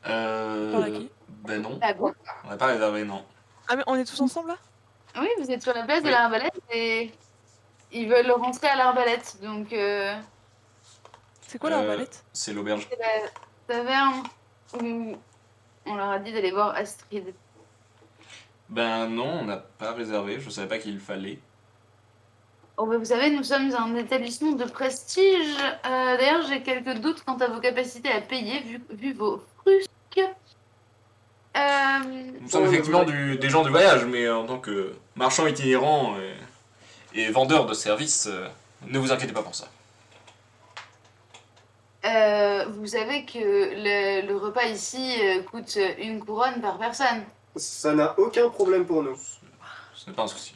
Par à qui? Ben non. Ah bon. On n'a pas réservé, non. Ah, mais on est tous ensemble là? Oui, vous êtes sur la place de Oui. l'Arbalète et ils veulent rentrer à l'Arbalète. Donc, C'est quoi l'arbalète? C'est l'auberge. c'est la taverne où on leur a dit d'aller voir Astrid. Ben non, on n'a pas réservé. Je savais pas qu'il fallait. Oh, bah, vous savez, nous sommes un établissement de prestige. D'ailleurs, j'ai quelques doutes quant à vos capacités à payer, vu vos frusques. Nous sommes effectivement des gens du voyage, mais en tant que marchands itinérants et vendeurs de services, ne vous inquiétez pas pour ça. Vous savez que le repas ici coûte 1 couronne par personne. Ça n'a aucun problème pour nous. Ce n'est pas un souci.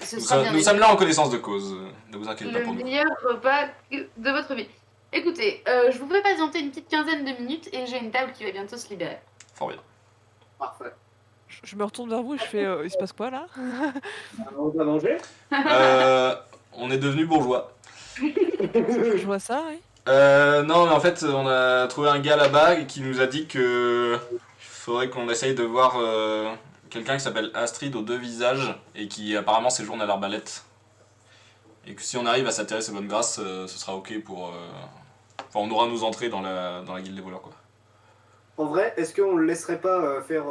Ce Nous, sera bien nous sommes là en connaissance de cause. Ne vous inquiétez pas le pour nous. meilleur repas de votre vie. Écoutez, je vous fais patienter une petite quinzaine de minutes et j'ai une table qui va bientôt se libérer. Fort bien. Parfait. Je me retourne vers vous et je fais il se passe quoi là? On va manger. On est devenus bourgeois. Je vois ça, oui. Non, mais en fait, on a trouvé un gars là-bas qui nous a dit que il faudrait qu'on essaye de voir quelqu'un qui s'appelle Astrid aux deux visages et qui apparemment séjourne à l'Arbalète. Et que si on arrive à s'atterrir ses bonnes grâces, ce sera ok pour. Enfin, on aura nos entrées dans la guilde des voleurs, quoi. En vrai, est-ce qu'on le laisserait pas faire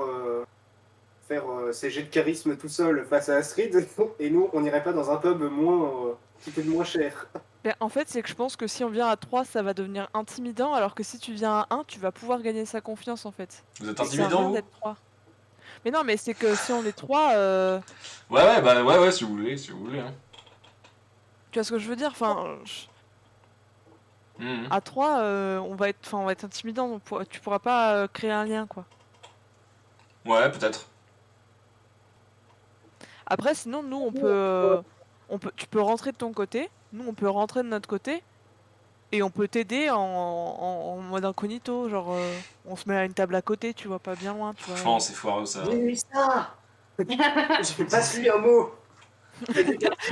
ses jets de charisme tout seul face à Astrid et nous, on n'irait pas dans un pub qui coûte moins cher? Ben, en fait, c'est que je pense que si on vient à 3, ça va devenir intimidant, alors que si tu viens à 1, tu vas pouvoir gagner sa confiance en fait. Vous êtes Ça sert à intimidant, rien vous? d'être 3. Mais non, mais c'est que si on est 3, Ouais, si vous voulez, hein. tu vois ce que je veux dire? Enfin, Mhm. à 3, on va être intimidant, donc tu pourras pas créer un lien quoi. Ouais, peut-être. Après, sinon, nous, tu peux rentrer de ton côté, nous, on peut rentrer de notre côté, et on peut t'aider en mode incognito, genre, on se met à une table à côté, tu vois, pas bien loin, tu vois. Franchement, c'est foireux ça. Oui, ça. J'ai pas su un mot.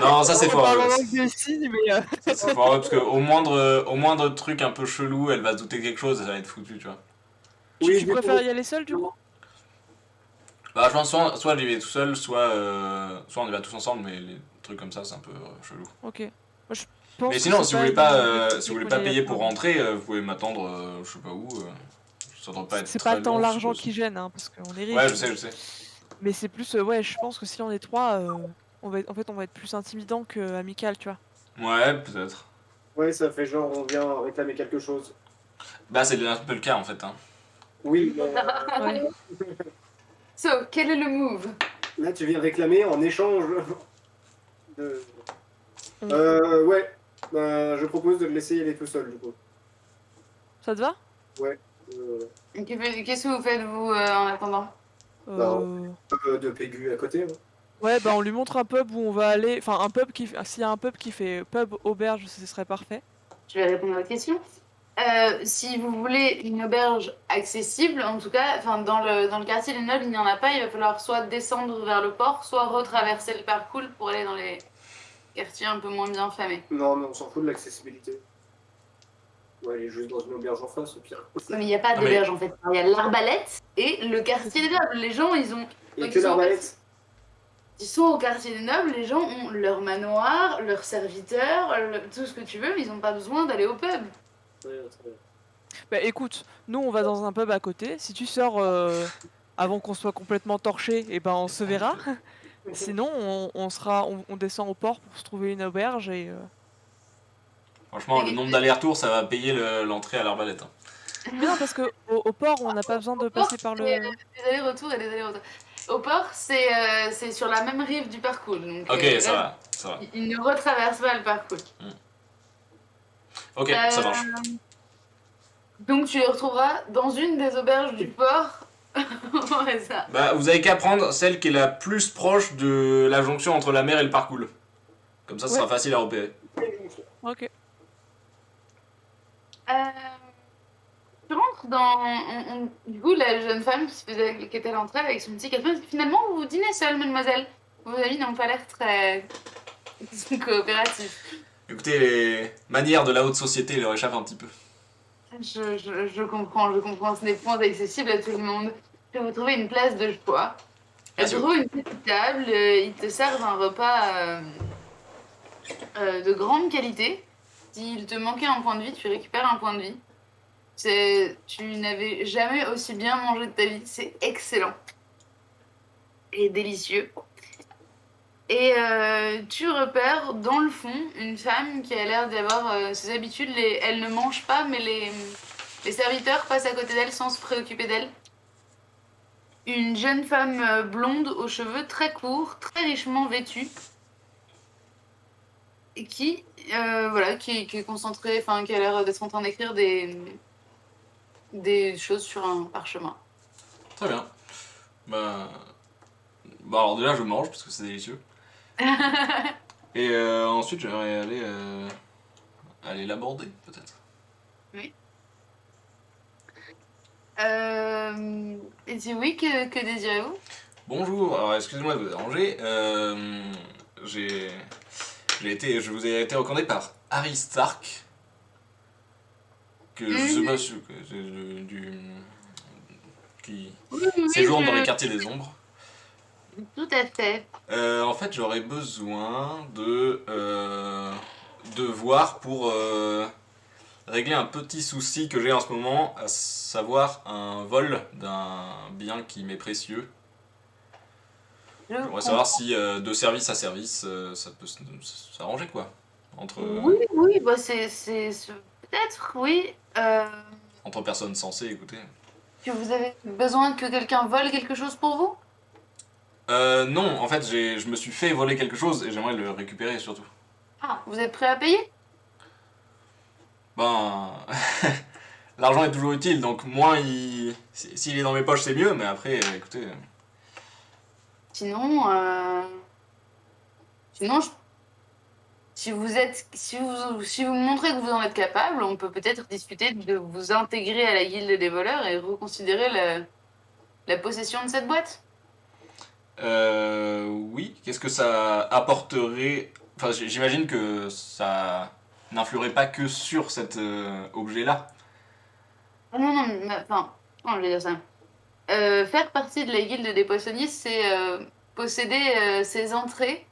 Non, ça c'est On parle foireux. en langue des signes, mais Ça, c'est foireux parce qu'au moindre truc un peu chelou, elle va se douter de quelque chose et ça va être foutu, tu vois. tu préfères y aller seul, du coup? Bah, je pense soit j'y vais tout seul, soit on y va tous ensemble, mais les trucs comme ça, c'est un peu chelou. Ok. Moi, je pense Mais que sinon, c'est si vous voulez pas, une si vous voulez qu'on pas y payer aille pour ensemble. rentrer, vous pouvez m'attendre, je sais pas où. Ça doit pas être C'est très pas tant long, je l'argent suppose. qui gêne, hein, parce qu'on est riche. Ouais, je sais. Mais c'est plus, ouais, je pense que si on est 3, on va être plus intimidant que amical, tu vois. Ouais, peut-être. Ouais, ça fait genre on vient réclamer quelque chose. Bah, c'est un peu le cas en fait. Hein. Oui, mais Ouais. So, quel est le move? là tu viens réclamer en échange de. Mm. Ouais. Je propose de le laisser y aller tout seul du coup. Ça te va? Ouais. Qu'est-ce que vous faites, vous, en attendant? De Pégu à côté. Hein. Ouais, bah on lui montre un pub où on va aller. Enfin, s'il y a un pub qui fait pub auberge, ce serait parfait. Je vais répondre à votre question. Si vous voulez une auberge accessible, en tout cas, dans le quartier des Nobles, il n'y en a pas. Il va falloir soit descendre vers le port, soit retraverser le parcours pour aller dans les quartiers un peu moins bien famés. Non, mais on s'en fout de l'accessibilité. Ouais, elle est juste dans une auberge en face au pire. Mais il n'y a pas Ah, d'auberge en fait. Il y a l'Arbalète et le quartier des Nobles. Les gens, Il y a que l'arbalète. ils sont au quartier des Nobles, les gens ont leur manoir, leurs serviteurs, tout ce que tu veux, mais ils n'ont pas besoin d'aller au pub. Ouais, très bien. Bah écoute, nous on va dans un pub à côté. Si tu sors avant qu'on soit complètement torché, et ben on se verra. Sinon, on descend au port pour se trouver une auberge et. Franchement, le nombre d'allers-retours, ça va payer l'entrée à l'arbalète. Hein. Mais non, parce que au port, on n'a pas besoin de Au port, passer par c'est, le. des allers-retours et des allers-retours. Au port, c'est sur la même rive du parcours. Donc, Ok, là, ça va, ça va. il ne retraverse pas le parcours. Ok, ça marche. Donc tu les retrouveras dans une des auberges du port. Ouais, ça. Bah, vous avez qu'à prendre celle qui est la plus proche de la jonction entre la mer et le parcours. Comme ça, ce sera facile à repérer. Ok. Tu rentres dans. Du coup, la jeune femme qui était à l'entrée avec son petit café. Finalement, vous dînez seule, mademoiselle. Vos amis n'ont pas l'air très coopératifs. Écoutez, les manières de la haute société leur échappent un petit peu. Je comprends, je comprends. Ce n'est point accessible à tout le monde. Je vais vous trouver une place de choix. Elle te trouve une petite table. Ils te servent un repas de grande qualité. S'il te manquait un point de vie, tu récupères un point de vie. Tu n'avais jamais aussi bien mangé de ta vie. C'est excellent. Et délicieux. Et tu repères dans le fond une femme qui a l'air d'avoir ses habitudes. Elle ne mange pas, mais les serviteurs passent à côté d'elle sans se préoccuper d'elle. Une jeune femme blonde aux cheveux très courts, très richement vêtue. Et qui, voilà, qui est concentrée, enfin, qui a l'air d'être en train d'écrire des choses sur un parchemin. Très bien. Bah alors déjà, je mange parce que c'est délicieux. Et ensuite, j'aimerais aller l'aborder, peut-être. Oui. Et si oui, que désirez-vous? Bonjour, alors excusez-moi de vous déranger. Je vous ai été recommandé par Harry Stark, que je sais pas si qui Oui, séjourne dans les quartiers des ombres. tout à fait. En fait, j'aurais besoin de voir pour régler un petit souci que j'ai en ce moment, à savoir un vol d'un bien qui m'est précieux. J'aimerais savoir si de service à service, ça peut s'arranger quoi. Oui, bah peut-être, oui. Entre personnes sensées, écoutez. Que vous avez besoin que quelqu'un vole quelque chose pour vous? Non, en fait, je me suis fait voler quelque chose et j'aimerais le récupérer surtout. Ah, vous êtes prêt à payer? Ben, l'argent est toujours utile, donc moins s'il est dans mes poches, c'est mieux, mais après, écoutez. Sinon, sinon, si vous montrez que vous en êtes capable, on peut peut-être discuter de vous intégrer à la guilde des voleurs et reconsidérer la possession de cette boîte. Oui, qu'est-ce que ça apporterait? Enfin, j'imagine que ça n'influerait pas que sur cet objet-là. Ah non, non, enfin, comment je vais dire ça? Faire partie de la guilde des poissonnistes, c'est posséder ses entrées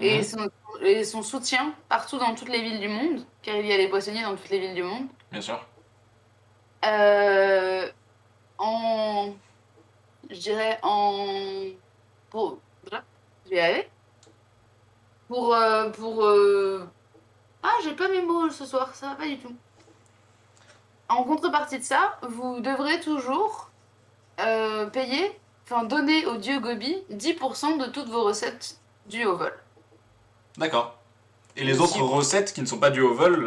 et Mhm, son soutien partout dans toutes les villes du monde, car il y a des poissonniers dans toutes les villes du monde. bien sûr. Euh, en, je dirais déjà, je vais y aller. Ah, j'ai pas mes mots ce soir, ça va pas du tout. En contrepartie de ça, vous devrez toujours payer, enfin donner au dieu Gobi 10% de toutes vos recettes dues au vol. D'accord. Et les Si autres vous recettes qui ne sont pas dues au vol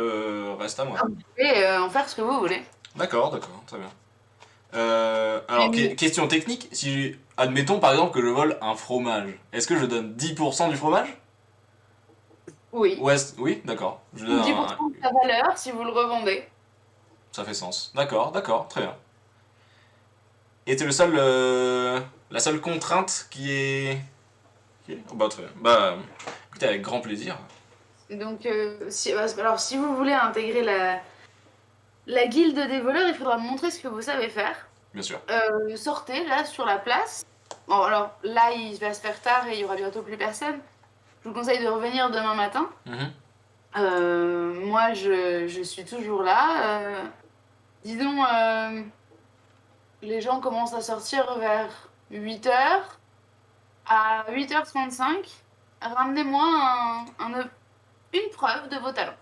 restent à moi. pouvez en faire ce que vous voulez. D'accord, très bien. Alors, Mais- question technique, si admettons par exemple que je vole un fromage, est-ce que je donne 10% du fromage? Oui. Oui, d'accord. Je Ou donne 10% de sa valeur si vous le revendez. Ça fait sens. D'accord, très bien. Et c'est la seule contrainte Oh, bah très bien. Bah, écoutez, avec grand plaisir. Donc, alors, si vous voulez intégrer la guilde des voleurs, il faudra me montrer ce que vous savez faire. Bien sûr. Sortez là sur la place. Bon, alors là, il va se faire tard et il y aura bientôt plus personne. Je vous conseille de revenir demain matin. Mhm. Moi, je suis toujours là. Disons, les gens commencent à sortir vers 8h. À 8h35, ramenez-moi une preuve de vos talents.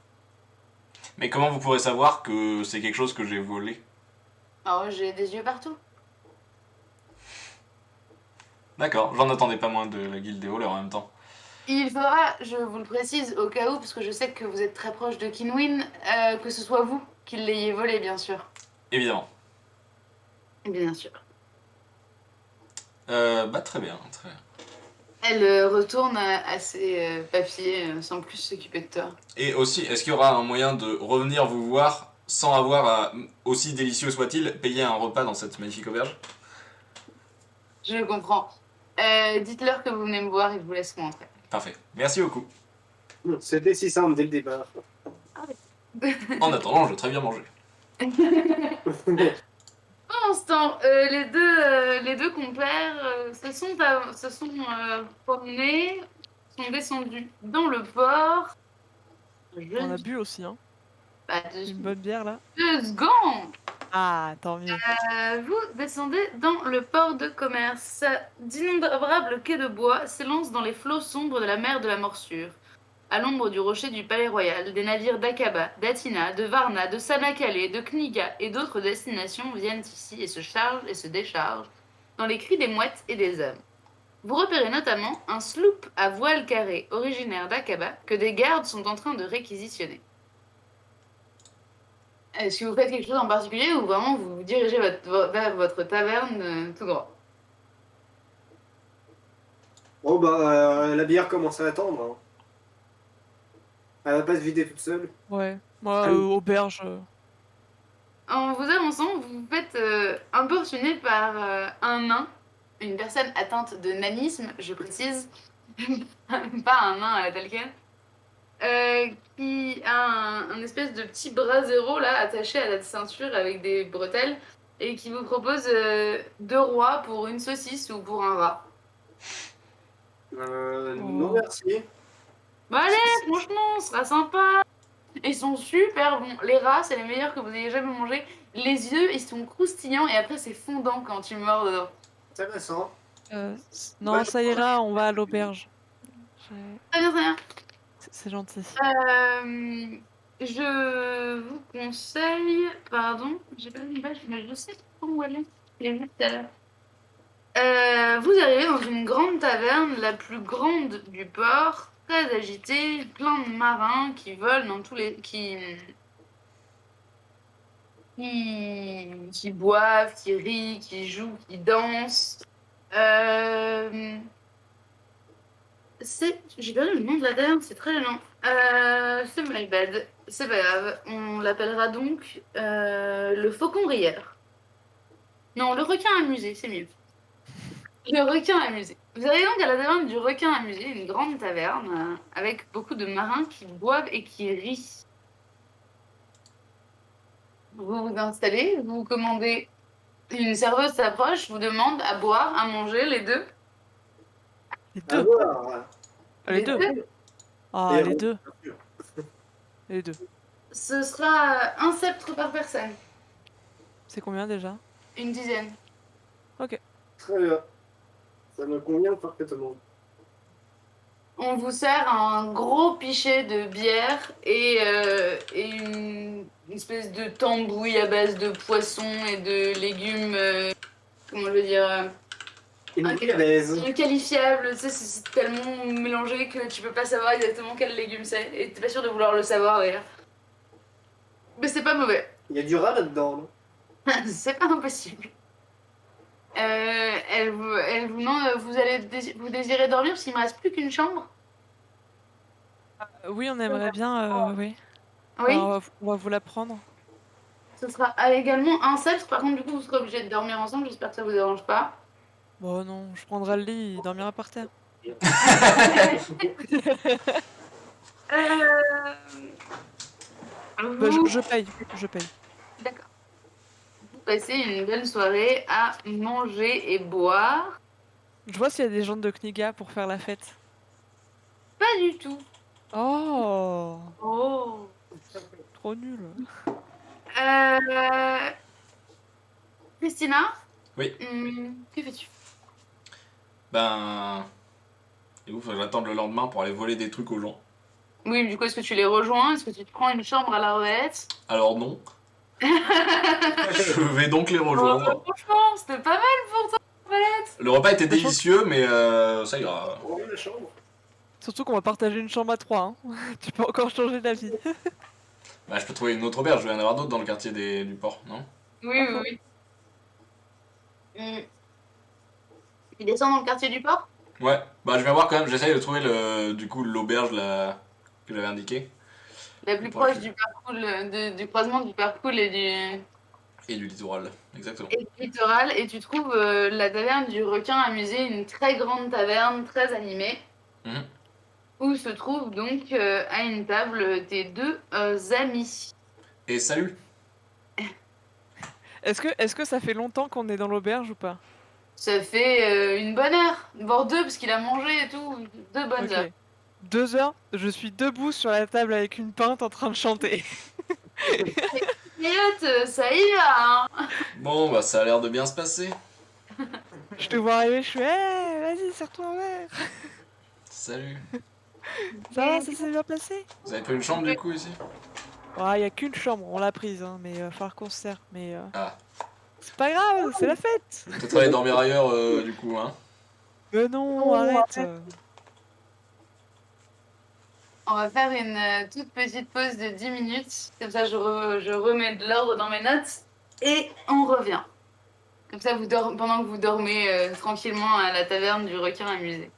Mais comment vous pourrez savoir que c'est quelque chose que j'ai volé? Alors, j'ai des yeux partout. D'accord, j'en attendais pas moins de la guilde des voleurs en même temps. Il faudra, je vous le précise au cas où, parce que je sais que vous êtes très proche de Kinwin, que ce soit vous qui l'ayez volé, bien sûr. Évidemment. Bien sûr. Bah très bien, très bien. Elle retourne à ses papiers sans plus s'occuper de toi. Et aussi, est-ce qu'il y aura un moyen de revenir vous voir sans avoir à, aussi délicieux soit-il, payer un repas dans cette magnifique auberge? Je comprends. Dites-leur que vous venez me voir et je vous laisse rentrer. Parfait. Merci beaucoup. C'était si simple dès le départ. En attendant, je vais très bien manger. Pendant ce temps, les deux compères se sont promenés, sont descendus dans le port. On a bu aussi, hein. Bah, Une bonne bière là. 2 secondes. Ah, tant mieux. Vous descendez dans le port de commerce. D'innombrables quais de bois s'élancent dans les flots sombres de la mer de la Morsure. À l'ombre du rocher du Palais Royal, des navires d'Aqaba, d'Atina, de Varna, de Sanakale, de Kniga et d'autres destinations viennent ici et se chargent et se déchargent dans les cris des mouettes et des hommes. Vous repérez notamment un sloop à voile carré originaire d'Aqaba que des gardes sont en train de réquisitionner. Est-ce que vous faites quelque chose en particulier ou vraiment vous vous dirigez vers votre taverne tout droit? Bon bah la bière commence à attendre. Hein. Elle va pas se vider toute seule. Ouais. Moi, auberge. En vous avançant, vous vous faites importuner par un nain, une personne atteinte de nanisme, je précise, pas un nain à la Tolkien, qui a un espèce de petit brasero là attaché à la ceinture avec des bretelles et qui vous propose 2 rois pour une saucisse ou pour un rat. Non merci. Bah allez, franchement, ce sera sympa. Ils sont super bons. Les rats, c'est les meilleurs que vous ayez jamais mangés. Les yeux, ils sont croustillants et après c'est fondant quand tu mords dedans. Intéressant. Non, Ouais, ça ira, on va à l'auberge. Très bien, très bien. C'est gentil. Je vous conseille. Pardon, j'ai pas une page, mais je sais pas où elle est. Je l'ai vue tout à l'heure. Vous arrivez dans une grande taverne, la plus grande du port, très agitée, plein de marins qui volent dans tous les. Qui boivent, qui rient, qui jouent, qui dansent. J'ai perdu le nom de la taverne, c'est très gênant. C'est my bad. C'est pas grave. On l'appellera donc le Faucon Rieur. Non, le requin amusé, c'est mieux. Le requin amusé. Vous arrivez donc à la taverne du requin amusé, une grande taverne avec beaucoup de marins qui boivent et qui rient. Vous vous installez, vous commandez. Une serveuse s'approche, vous demande à boire, à manger, les deux. Les À deux. voir. Les deux. Ah, Et les on- deux. Les deux. Ce sera un sceptre par personne. C'est combien déjà? Une dizaine. Ok. Très bien. Ça me convient parfaitement. On vous sert un gros pichet de bière et une espèce de tambouille à base de poissons et de légumes, comment je veux dire, Une un calaise. inqualifiable. Tu sais, c'est tellement mélangé que tu peux pas savoir exactement quel légume c'est. Et t'es pas sûr de vouloir le savoir d'ailleurs. Mais c'est pas mauvais. Il y a du rat là-dedans, non? C'est pas impossible. Elle vous demande, vous désirez dormir parce qu'il me reste plus qu'une chambre? Oui, on aimerait bien, oui. Oui. Enfin, on va vous la prendre. Ce sera également un sceptre. Par contre, du coup, vous serez obligés de dormir ensemble. J'espère que ça vous dérange pas. Bon, non, je prendrai le lit, il dormira par terre. Euh, Bah, Vous... je paye, je paye. D'accord. Vous passez une belle soirée à manger et boire. Je vois s'il y a des gens de Kniga pour faire la fête. Pas du tout. Oh, Oh. trop nul. Euh... Christina? Oui. Que fais-tu? Ben... Et vous, faut que j'attende le lendemain pour aller voler des trucs aux gens. Oui, du coup, est-ce que tu les rejoins? Est-ce que tu te prends une chambre à l'Arbalète? Alors non. Je vais donc les rejoindre. Franchement, c'était pas mal pour toi, l'Arbalète. Le repas était Sachant- délicieux, mais ça ira. On rend la chambre. Surtout qu'on va partager une chambre à 3. Hein. Tu peux encore changer d'avis. Bah, je peux trouver une autre auberge, je vais y en avoir d'autres dans le quartier du port, non? Oui, oui, oui. Tu descends dans le quartier du port? Ouais, bah je vais voir quand même, j'essaye de trouver du coup l'auberge là, que j'avais indiqué. La plus Pour la proche du parcours, du croisement du parcours Et du littoral, exactement. et du littoral. Et tu trouves la taverne du requin amusé, une très grande taverne, très animée, Mhm. où se trouvent donc à une table tes deux amis. Et salut! Est-ce que ça fait longtemps qu'on est dans l'auberge ou pas? Ça fait une bonne heure, voire deux, parce qu'il a mangé et tout. 2 bonnes heures. Ok. 2 heures, je suis debout sur la table avec une pinte en train de chanter. Elliot, ça y va, hein. Bon, bah ça a l'air de bien se passer. Je te vois arriver, je suis hey, vas-y, serre-toi un verre. Salut! Ça va, ça s'est bien passé? Vous avez pris une chambre du coup ici? Ouais, y a qu'une chambre, on l'a prise, hein, mais falloir qu'on se serre. Mais Ah, c'est pas grave, c'est la fête. peut-être aller dormir ailleurs du coup, hein? Mais non, arrête. On va faire une toute petite pause de 10 minutes. Comme ça, je remets de l'ordre dans mes notes. Et on revient. Comme ça, pendant que vous dormez tranquillement à la taverne du requin amusé.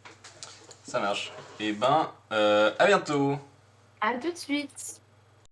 Ça marche. Et ben, à bientôt! À tout de suite.